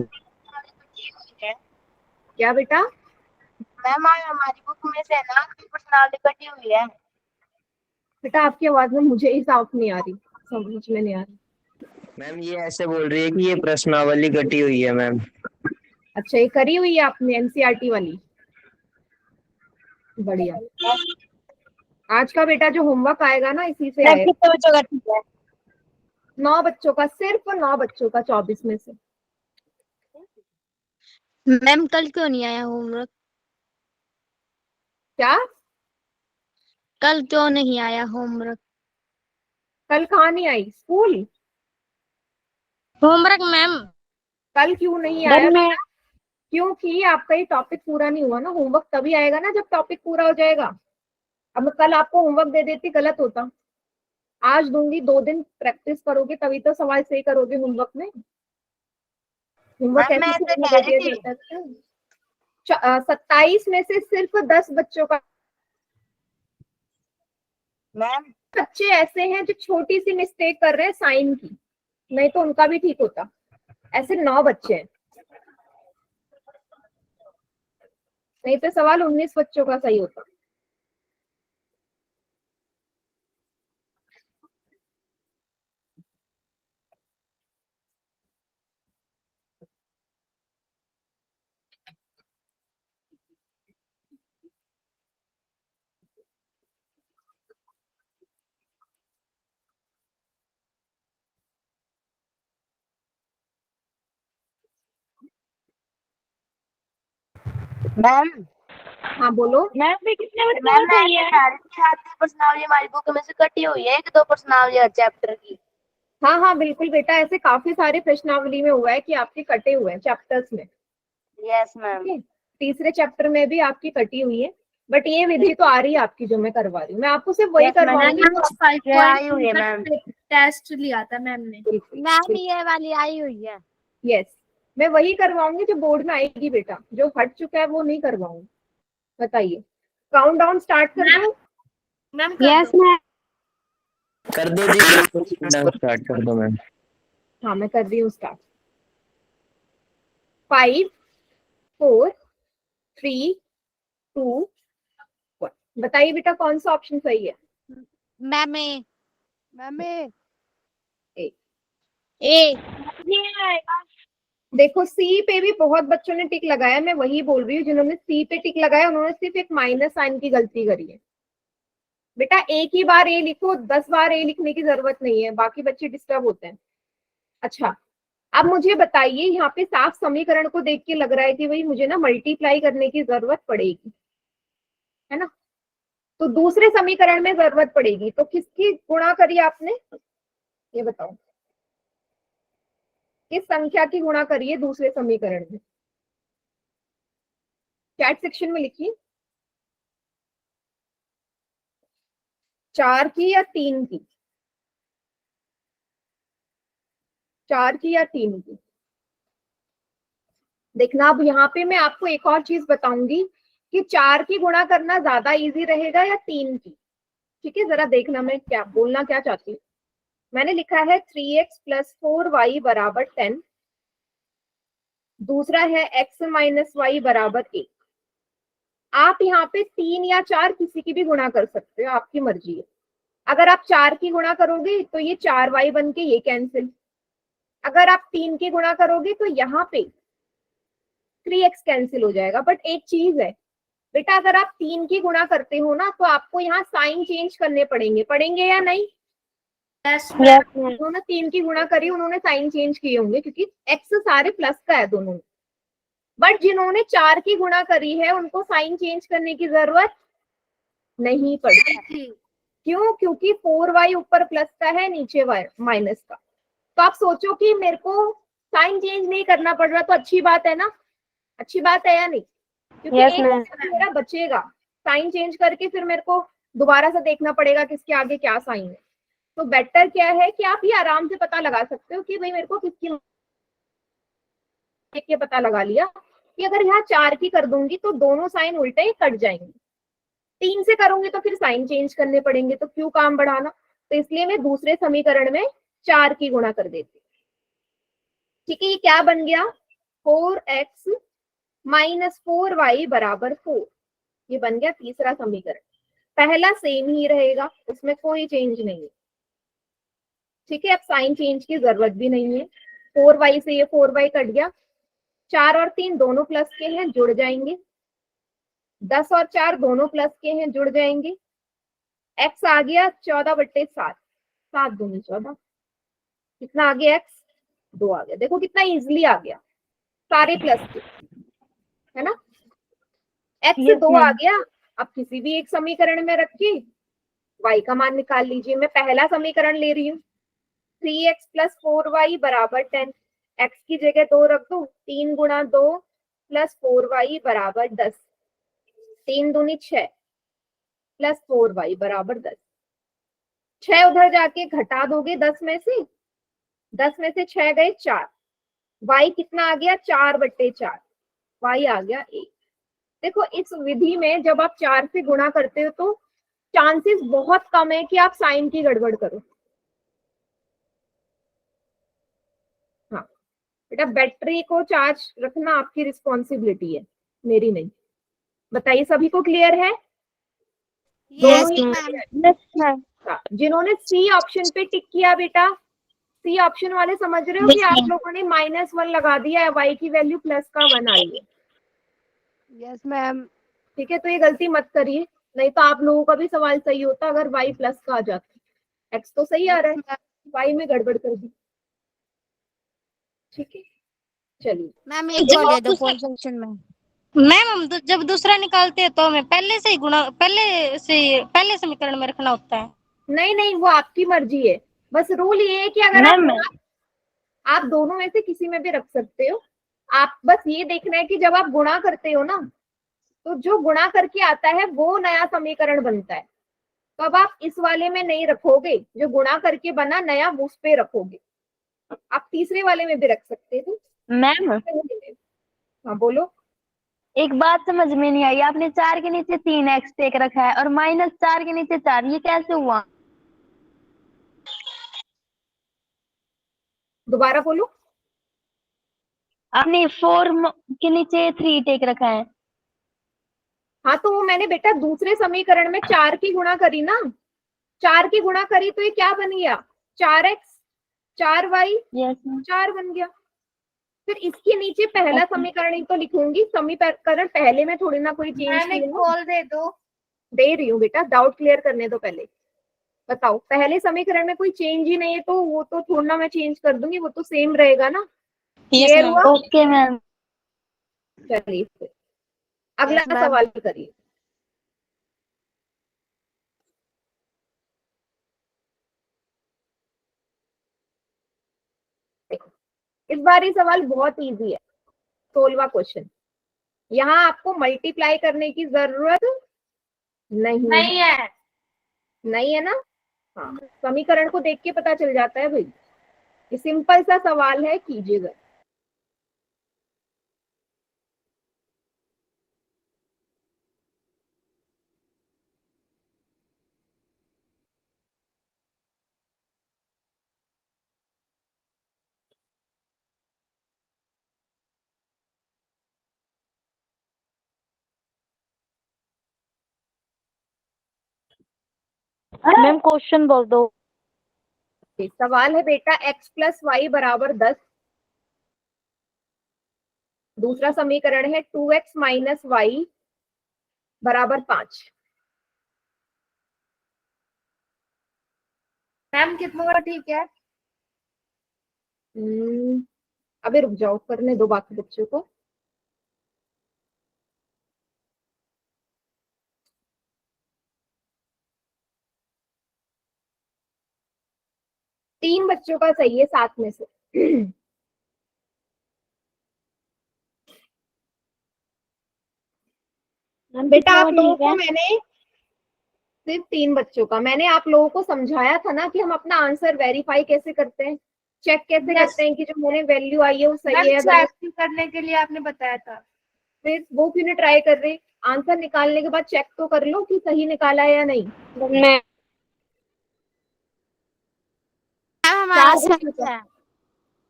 A: क्या बेटा?
D: मैम आज हमारी बुक में से ना पर्सनालिटी कटी हुई है।
A: बेटा आपकी आवाज में मुझे ही साफ नहीं आ रही, समझ में नहीं आ रही।
G: मैम ये ऐसे बोल रही है कि ये प्रश्नावली कटी हुई है मैम।
A: अच्छा, ये करी हुई है आपने एनसीईआरटी वाली? बढ़िया। आज का बेटा जो होमवर्क आएगा ना इसी से
B: मैम
A: आएगा।
B: कितने बच्चों का ठीक है?
A: 9 बच्चों का, सिर्फ 9 बच्चों का 24 में से।
E: मैम कल क्यों नहीं आया होमवर्क?
A: क्या?
E: कल क्यों नहीं आया होमवर्क?
A: कल कहाँ नहीं आई? School
E: homework ma'am.
A: कल क्यों नहीं आया
B: मैम मैं
A: बेटा? क्योंकि आपका ये टॉपिक पूरा नहीं हुआ ना। होमवर्क तभी आएगा ना जब टॉपिक पूरा हो जाएगा। अब मैं कल आपको होमवर्क दे देती, गलत होता। आज दूंगी, 2 दिन प्रैक्टिस करोगे तभी तो सवाल सही करोगे होमवर्क में। होमवर्क
D: मैम मैं
A: ऐसे
D: ऐसे
A: थोड़ी
D: कह
A: दे
D: रही
A: दिया
D: थी।
A: जाता है। 27 में से सिर्फ 10 बच्चों का
D: मैम
A: बच्चे ऐसे हैं जो छोटी सी मिस्टेक कर रहे हैं साइन की, नहीं तो उनका भी ठीक होता। ऐसे 9 बच्चे हैं, नहीं तो सवाल 19 बच्चों का सही होता।
D: मैम
A: हाँ बोलो।
B: मैम भी कितने बच्चों
D: मैम
B: का
D: मैं
B: सही है?
D: बता रही थी आधी पर्सनालिटी हमारी बुक में से कटी हुई है, 1-2 पर्सनालिटी हर चैप्टर की।
A: हाँ हाँ बिल्कुल बेटा, ऐसे काफी सारे प्रश्नावली में हुआ है कि आपके कटे हुए हैं चैप्टर्स में।
D: Yes ma'am.
A: ठीक है, तीसरे चैप्टर में भी आपकी कटी हुई है, बट ये विधि तो आ रही है आपकी जो मैं करवा रही हूँ, मैं आपको सिर्फ वही
D: Yes, मैम।
A: करवाऊंगी जो आप-
D: ये आई हुई है मैम।
C: टेस्ट लिया था मैम ने।
A: बिल्कुल
F: मैम ये वाली आई हुई है।
A: यस, मैं वही करवाऊंगी जो बोर्ड में आएगी बेटा, जो हट चुका है वो नहीं करवाऊंगी। बताइए, काउंट डाउन स्टार्ट कर दो।
C: Ma'am
F: yes ma'am.
G: कर दो जी, स्टार्ट कर दो मैम।
A: हाँ मैं कर रही हूँ स्टार्ट। 5 4 3 2 1। बताइए बेटा कौन सा ऑप्शन सही है?
F: मैम मैम
A: ए।
F: ए।
B: ये आएगा।
A: देखो सी पे भी बहुत बच्चों ने टिक लगाया, मैं वही बोल रही हूँ, जिन्होंने सी पे टिक लगाया उन्होंने सिर्फ एक माइनस साइन की गलती करी है। बेटा एक ही बार ए लिखो, 10 बार ए लिखने की जरूरत नहीं है, बाकी बच्चे डिस्टर्ब होते हैं। अच्छा, अब मुझे बताइए, यहाँ पे साफ समीकरण को देख के लग रहा है कि भाई मुझे ना मल्टीप्लाई करने की जरूरत पड़ेगी, है ना? तो दूसरे समीकरण में जरूरत पड़ेगी, तो किसकी गुणा करी आपने, ये बताओ, किस संख्या की गुणा करी है दूसरे समीकरण में? चैट सेक्शन में लिखिए, 4 की या 3 की? 4 की या 3 की? देखना, अब यहाँ पे मैं आपको एक और चीज बताऊंगी कि 4 की गुणा करना ज्यादा इजी रहेगा या 3 की। ठीक है, जरा देखना मैं क्या बोलना क्या चाहती हूँ। मैंने लिखा है 3x + 4y = 10, दूसरा है x - y = 1। आप यहाँ पे 3 या 4 किसी की भी गुणा कर सकते हो, आपकी मर्जी है। अगर आप 4 की गुणा करोगे तो ये 4y बन के ये कैंसिल, अगर आप 3 की गुणा करोगे तो यहाँ पे 3x कैंसिल हो जाएगा। बट एक चीज है बेटा, अगर आप 3 की गुणा करते हो ना तो आपको यहाँ साइन चेंज करने पड़ेंगे या नहीं? उन्होंने 3 की गुणा करी, उन्होंने साइन चेंज किए होंगे क्योंकि x सारे प्लस का है दोनों में। बट जिन्होंने 4 की गुणा करी है उनको साइन चेंज करने की जरूरत नहीं पड़ती। क्यों? क्योंकि 4y ऊपर प्लस का है, नीचे माइनस का। तो आप सोचो कि मेरे को साइन चेंज नहीं करना पड़ रहा, तो अच्छी बात है ना? अच्छी बात है या नहीं? क्योंकि एक मेरा बचेगा, साइन चेंज करके फिर मेरे को दोबारा से देखना पड़ेगा किसके आगे क्या साइन है। तो बेटर क्या है कि आप ये आराम से पता लगा सकते हो कि भाई मेरे को किसकी, के पता लगा लिया कि अगर यहाँ 4 की कर दूंगी तो दोनों साइन उल्टे ही कट जाएंगे, 3 से करूंगी तो फिर साइन चेंज करने पड़ेंगे, तो क्यों काम बढ़ाना। तो इसलिए मैं दूसरे समीकरण में 4 की गुणा कर देती हूँ। ठीक है, ये क्या बन गया? 4x - 4y = 4। ये बन गया तीसरा समीकरण। पहला सेम ही रहेगा, उसमें कोई चेंज नहीं है। ठीक है, अब साइन चेंज की जरूरत भी नहीं है। 4y से ये 4y कट गया, 4 और 3 दोनों प्लस के हैं, जुड़ जाएंगे। 10 और 4 दोनों प्लस के हैं, जुड़ जाएंगे। x आ गया 14/7, 7 दूनी 14। कितना आ गया? x 2 आ गया। देखो कितना इजिली आ गया, सारे प्लस के, है ना? x 2 आ गया। अब किसी भी एक समीकरण में रख के y का मान निकाल लीजिए। मैं पहला समीकरण ले रही हूँ, 3x + 4y = 10। x की जगह 2 रख दो, 3 × 2 + 4y = 10। 3 दूनी 6 + 4y = 10। 6 उधर जाके घटा दोगे 10 में से, 10 में से 6 गए 4। y कितना आ गया? 4/4, y आ गया 1। देखो इस विधि में जब आप 4 से गुणा करते हो तो चांसेस बहुत कम है कि आप साइन की गड़बड़ करो। हाँ बेटा, बैटरी को चार्ज रखना आपकी रिस्पॉन्सिबिलिटी है, मेरी नहीं। बताइए सभी को क्लियर है? दोनों ही clear है? हाँ, जिन्होंने सी ऑप्शन पे टिक किया बेटा, सी ऑप्शन वाले समझ रहे हो कि आप लोगों ने -1 लगा दिया है, y की वैल्यू +1 आई है।
F: Yes ma'am.
A: ठीक है, तो ये गलती मत करिए, नहीं तो आप लोगों का भी सवाल सही होता अगर y प्लस का आ जाता। x तो सही आ रहा है, y में गड़बड़ कर दी। ठीक है, चलिए
F: मैम
E: एक बार दे दो
F: पोल सेक्शन में।
E: मैम हम जब दूसरा निकालते हैं तो हमें पहले से ही पहले समीकरण में रखना होता है।
A: नहीं नहीं, वो आपकी मर्जी है, बस रूल ये है कि अगर आप दोनों में से किसी में भी रख सकते हो। आप बस ये देखना है कि जब आप गुणा करते हो ना, तो जो गुणा करके आता है वो नया समीकरण बनता है। तो अब आप इस वाले में नहीं रखोगे, जो गुणा करके बना नया उस पे रखोगे। आप तीसरे वाले में भी रख सकते थे।
D: मैम
A: हाँ बोलो।
D: एक बात समझ में नहीं आई, आपने 4 के नीचे 3x टेक रखा है और -4 के नीचे 4, ये कैसे हुआ?
A: दोबारा बोलो।
D: आपने 4 के नीचे 3 टेक रखा है।
A: हाँ तो वो मैंने बेटा दूसरे समीकरण में 4 की गुणा करी ना, 4 की गुणा करी तो ये क्या बन गया, 4x 4y
D: यस
A: 4 बन गया। फिर इसके नीचे पहला समीकरण ही तो लिखूंगी, समीकरण पहले में थोड़ी ना कोई चेंज
C: मैम एक कॉल दे दो।
A: दे रही हूँ बेटा, डाउट क्लियर करने दो पहले। बताओ, पहले समीकरण में कोई चेंज ही नहीं है तो वो तो थोड़ा ना मैं चेंज कर दूंगी, वो तो सेम रहेगा ना। क्लियर हुआ?
D: Okay ma'am.
A: चलिए फिर अगला सवाल करिए। इस बार ये सवाल बहुत इजी है, 16वां क्वेश्चन। यहाँ आपको मल्टीप्लाई करने की जरूरत नहीं है। नहीं है ना? हाँ, समीकरण को देख के पता चल जाता है भाई। ये सिंपल सा सवाल है, कीजिएगा।
D: मैम क्वेश्चन बोल दो।
A: सवाल है बेटा x + y = 10। दूसरा समीकरण है 2x - y = 5।
C: मैम कितना ठीक है?
A: अभी रुक जाओ, करने दो बाकी बच्चों को। तीन बच्चों का सही है 7 में से। बेटा आप लोगों को मैंने सिर्फ 3 बच्चों का, मैंने आप लोगों को समझाया था ना कि हम अपना आंसर वेरीफाई कैसे करते हैं, चेक कैसे करते हैं कि जो मैंने वैल्यू आई है वो सही है।
C: चेक करने के लिए आपने बताया था,
A: फिर वो क्यों नहीं ट्राई कर रहे? आंसर निकालने के बाद चेक तो कर लो कि सही निकाला है या नहीं।
F: हमारा सही है।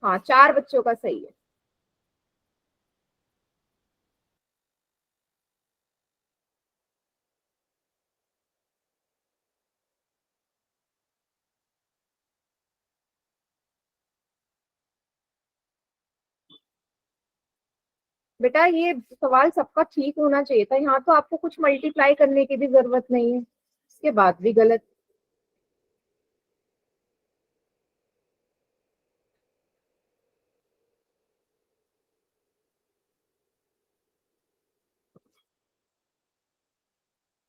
A: हाँ 4 बच्चों का सही है। बेटा ये सवाल सबका ठीक होना चाहिए था, यहाँ तो आपको कुछ मल्टीप्लाई करने की भी जरूरत नहीं है, इसके बाद भी गलत।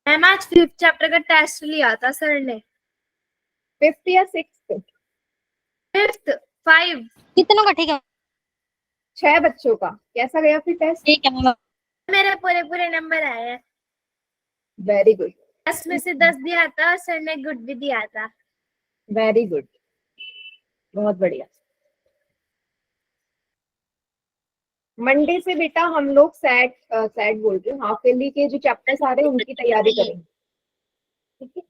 C: मैम आज 5th चैप्टर का टेस्ट लिया था सर ने।
A: 5th या 6th?
C: 5th 5
E: कितनों का? ठीक है
A: 6 बच्चों का। कैसा गया फिर टेस्ट?
E: ठीक है मैम।
C: मेरे पूरे नंबर आए हैं।
A: Very good.
C: 10 में से 10 दिया था और सर ने गुड भी दिया था।
A: वेरी गुड, बहुत बढ़िया। मंडे से बेटा हम लोग सेट बोल रहे हैं, हाफ ईयरली के जो चैप्टर्स आ रहे हैं उनकी तैयारी करेंगे। ठीक है,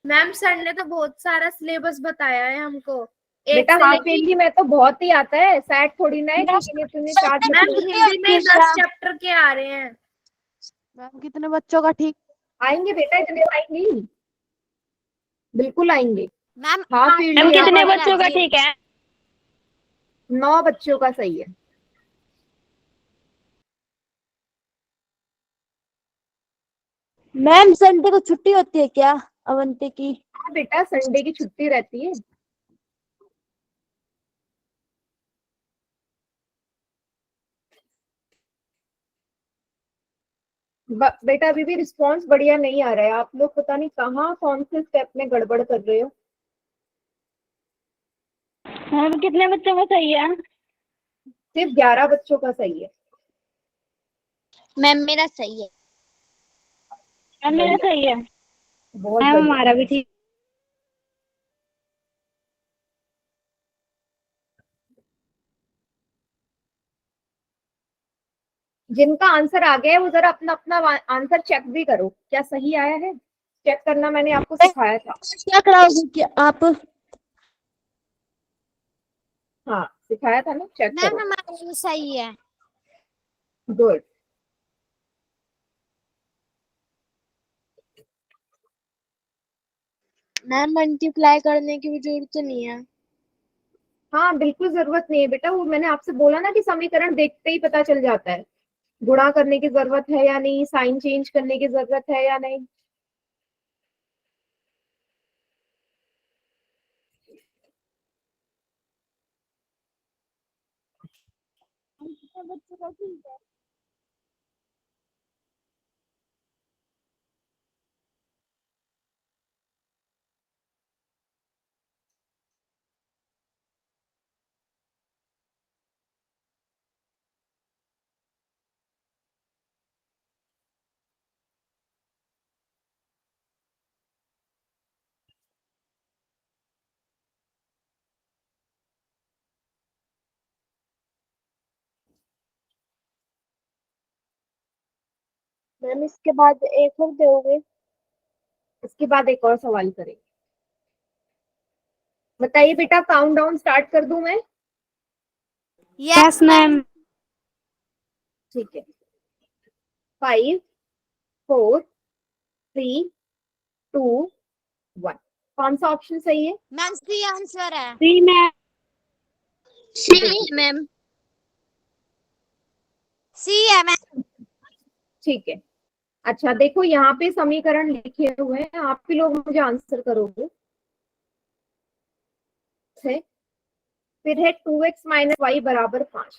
C: मैम सर ने तो बहुत सारा सिलेबस बताया है हमको।
A: बेटा हाफ ईयरली में तो बहुत ही आता है, सैट थोड़ी ना है कि तूने 4
C: मैम हिंदी में 10 चैप्टर के आ रहे हैं।
H: मैम कितने बच्चों का ठीक
A: आएंगे बेटा, इतने आएंगे, बिल्कुल आएंगे।
E: मैम
A: हाफ ईयरली
D: कितने बच्चों का ठीक है?
A: 9 बच्चों का सही है।
F: मैम संडे को छुट्टी होती है क्या अवंती की?
A: हाँ बेटा संडे की छुट्टी रहती है। बेटा अभी भी रिस्पांस बढ़िया नहीं आ रहा है, आप लोग पता नहीं कहाँ कौन से स्टेप में गड़बड़ कर रहे हो।
D: मैम कितने बच्चों का सही है?
A: सिर्फ 11 बच्चों का सही है।
E: मैम मेरा सही है।
D: मैम मेरा सही है।
A: बहुत
D: मैम
A: बढ़िया।
D: हमारा भी ठीक।
A: जिनका आंसर आ गया है वो जरा अपना अपना आंसर चेक भी करो, क्या सही आया है। चेक करना मैंने आपको सिखाया था।
F: क्या कराओगे क्या आप?
A: हाँ सिखाया था ना, चेक
E: मैम
A: करो।
E: हमारा भी सही है।
A: गुड।
B: मैम मल्टीप्लाई करने की भी जरूरत नहीं है।
A: हाँ बिल्कुल जरूरत नहीं है बेटा, वो मैंने आपसे बोला ना कि समीकरण देखते ही पता चल जाता है गुणा करने की जरूरत है या नहीं, साइन चेंज करने की जरूरत है या नहीं।
B: मैम इसके बाद एक और दोगे?
A: इसके बाद एक और सवाल करें। बताइए बेटा, काउंट डाउन स्टार्ट कर दूं मैं?
E: Yes ma'am.
A: ठीक है। 5 4 3 2 1। कौन सा ऑप्शन सही है?
E: मैम सी आंसर है।
D: सी मैम।
E: सी मैम। सी है मैम।
A: ठीक है। अच्छा देखो यहाँ पे समीकरण लिखे हुए हैं, आप भी लोग मुझे आंसर करोगे। फिर है 2x माइनस वाई बराबर 5।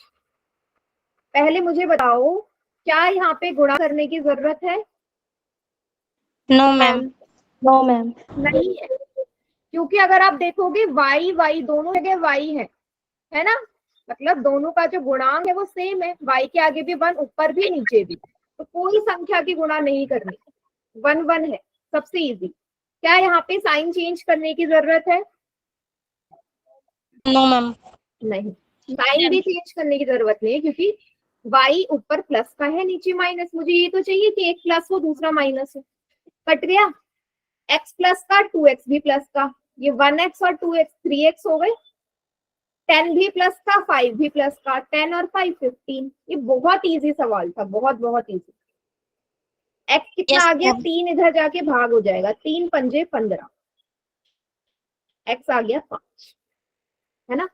A: पहले मुझे बताओ क्या यहाँ पे गुणा करने की जरूरत है?
E: No ma'am.
F: No ma'am.
A: नहीं है, क्योंकि अगर आप देखोगे वाई वाई दोनों जगह वाई है ना, मतलब दोनों का जो गुणांक है वो सेम है, वाई के आगे भी 1 ऊपर भी नीचे भी, तो कोई संख्या की गुणा नहीं करनी, 1 1 है, सबसे इजी। क्या यहाँ पे साइन चेंज करने की जरूरत है?
E: No ma'am.
A: नहीं, साइन भी चेंज करने की जरूरत नहीं है, क्योंकि y ऊपर प्लस का है नीचे माइनस। मुझे ये तो चाहिए कि एक प्लस हो दूसरा माइनस हो। कट गया। x प्लस का 2x भी प्लस का, ये 1x और 2x 3x हो गए। 10 भी प्लस का 5 भी प्लस का, 10 और 5 15। ये बहुत इजी सवाल था, बहुत बहुत इजी। x कितना
E: Yes,
A: आ गया?
E: ma'am.
A: 3 इधर जाके भाग हो जाएगा, 3 पंजे 15, x आ गया 5, है ना।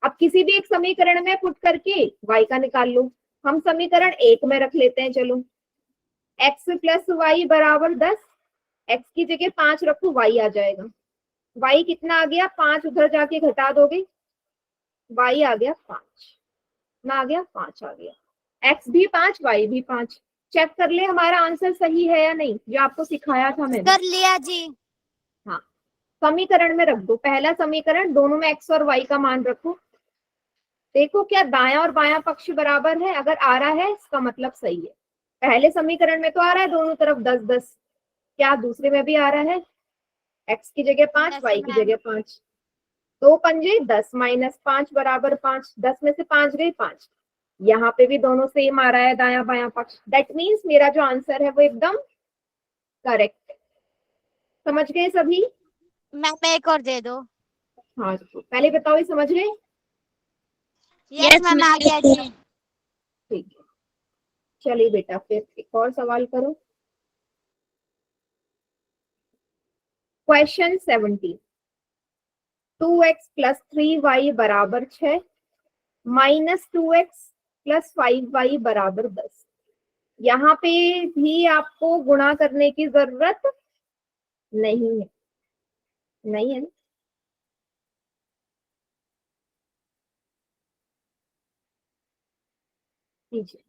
A: अब किसी भी एक समीकरण में पुट करके y का निकाल लो। हम समीकरण 1 में रख लेते हैं, चलो। x प्लस वाई बराबर 10, x की जगह 5 रखो, y आ जाएगा। y कितना आ गया? 5 उधर जाके घटा दोगे, y आ गया 5, ना आ गया 5 आ गया। x भी 5 y भी 5। चेक कर ले हमारा आंसर सही है या नहीं, जो आपको सिखाया था मैंने।
E: कर लिया जी।
A: हाँ, समीकरण में रख दो, पहला समीकरण, दोनों में x और y का मान रखो। देखो क्या दायां और बायां पक्ष बराबर है? अगर आ रहा है इसका मतलब सही है। पहले समीकरण में तो आ रहा है दोनों तरफ 10 10, क्या दूसरे में भी आ रहा है? x की जगह 5
E: Yes,
A: y की
E: ma'am.
A: जगह 5, 2 पंजे 10 माइनस 5 बराबर 5, 10 में से 5 गए 5। यहाँ पे भी दोनों सेम आ रहा है दायां बायां पक्ष, दैट मीन्स मेरा जो आंसर है वो एकदम करेक्ट है। समझ गए सभी?
B: मैम एक और दे दो।
A: हाँ, तो पहले बताओ ये समझ गए?
B: यस मैम आ गया जी।
A: ठीक है, चलिए बेटा फिर एक और सवाल करो। क्वेश्चन 17, 2x प्लस 3y बराबर 6 माइनस 2x प्लस 5y बराबर 10। यहाँ पे भी आपको गुणा करने की जरूरत नहीं है, नहीं है ना? कीजिए।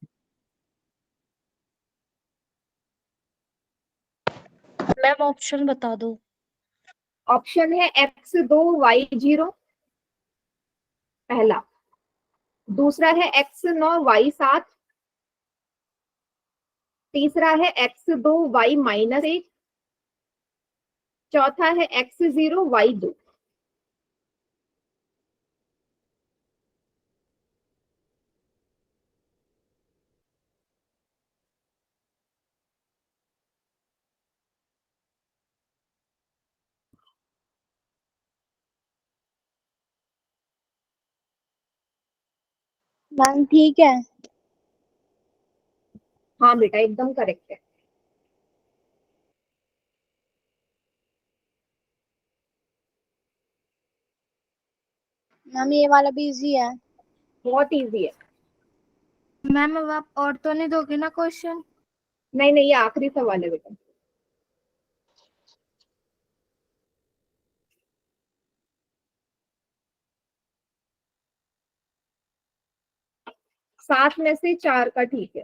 I: मैम ऑप्शन बता दो।
A: ऑप्शन है x2 y0 पहला, दूसरा है x9 y7, तीसरा है x2 y माइनस 1, चौथा है x0 y2।
B: मैम ठीक है।
A: हाँ बेटा एकदम करेक्ट है।
B: मैम ये वाला भी इजी है।
A: बहुत इजी है।
C: मैम अब आप और तो नहीं दोगे ना क्वेश्चन?
A: नहीं नहीं, ये आखिरी सवाल है बेटा। सात में से चार का ठीक है।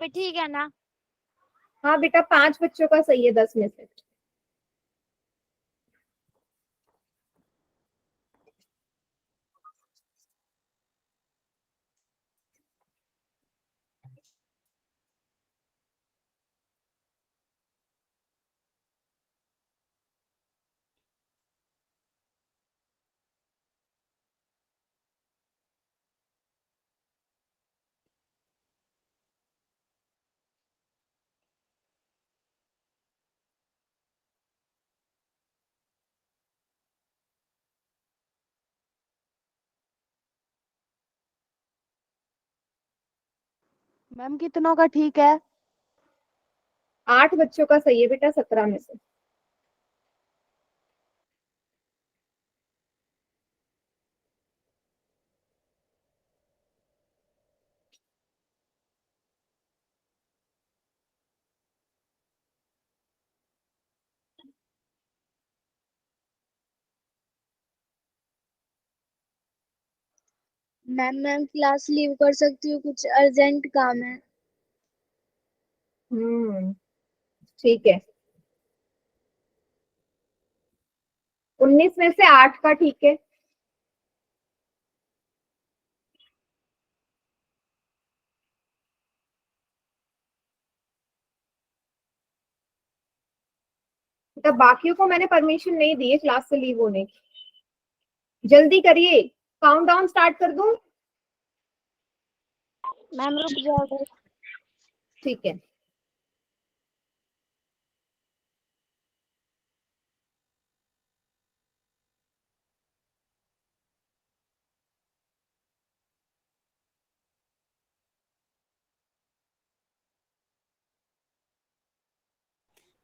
B: ठीक है ना?
A: हाँ बेटा, 5 बच्चों का सही है 10 में से।
H: मैम कितनों का ठीक है?
A: 8 बच्चों का सही है बेटा 17 में से।
B: मैम क्लास लीव कर सकती हूँ, कुछ अर्जेंट काम है।
A: ठीक है। 19 में से 8 का ठीक है। बेटा बाकियों को मैंने परमिशन नहीं दी है क्लास से लीव होने की। जल्दी करिए, काउंटडाउन स्टार्ट कर दूं?
B: मैम रुक जाओ।
A: ठीक है।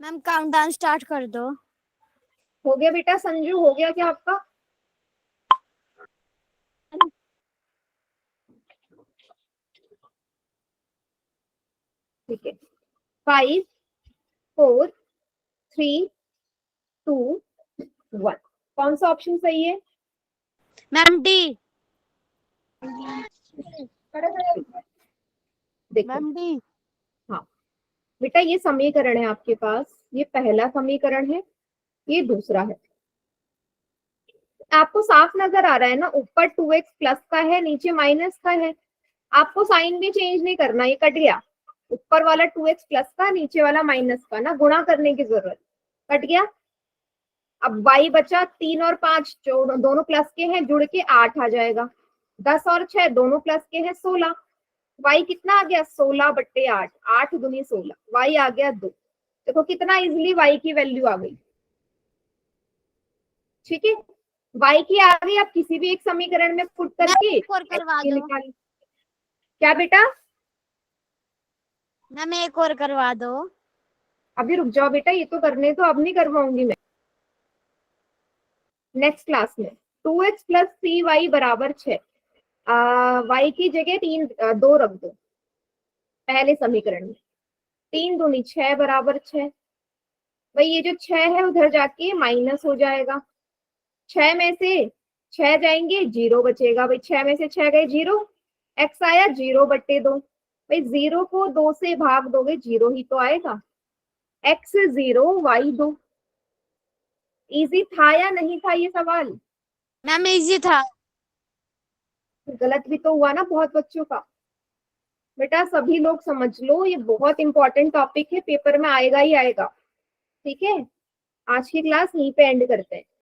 B: मैम काउंटडाउन स्टार्ट कर दो।
A: हो गया बेटा? संजू हो गया क्या आपका? ठीक है। 5 4 3 2 1। कौन सा ऑप्शन सही है?
B: Ma'am D.
A: देखो,
H: मैम डी।
A: हाँ बेटा, ये समीकरण है आपके पास, ये पहला समीकरण है, ये दूसरा है। आपको साफ नजर आ रहा है ना, ऊपर 2x प्लस का है, नीचे माइनस का है। आपको साइन भी चेंज नहीं करना, ये कट गया। ऊपर वाला 2x प्लस का, नीचे वाला माइनस का, ना गुणा करने की जरूरत। कट गया। अब y बचा 3 और 5 जो दोनों प्लस के हैं, जुड़ के 8 आ जाएगा। 10 और 6 दोनों प्लस के हैं, 16। y कितना आ गया 16/8, 8 दूनी 16, y आ गया 2। देखो कितना इजीली y की वैल्यू आ गई। ठीक है, y की आ गई। आप किसी भी एक समीकरण में पुट करके
B: करवा दो
A: निकाल। क्या बेटा?
B: मैम, एक और करवा दो।
A: अभी रुक जाओ बेटा, ये तो करने तो अब नहीं करवाऊंगी मैं, नेक्स्ट क्लास में। 2x + 3y = 6। y की जगह 2 रख दो पहले समीकरण में। 3 दूनी 6 = 6। भाई ये जो 6 है उधर जाके माइनस हो जाएगा। 6 में से 6 जाएंगे 0 बचेगा। भाई 6 में से 6 गए 0, x आया 0/2। भाई 0 को 2 से भाग दोगे 0 ही तो आएगा। x 0 y 2। इजी था या नहीं था ये सवाल?
B: मैम इजी था।
A: गलत भी तो हुआ ना बहुत बच्चों का। बेटा सभी लोग समझ लो, ये बहुत इंपॉर्टेंट टॉपिक है, पेपर में आएगा ही आएगा। ठीक है, आज की क्लास यहीं पे एंड करते हैं।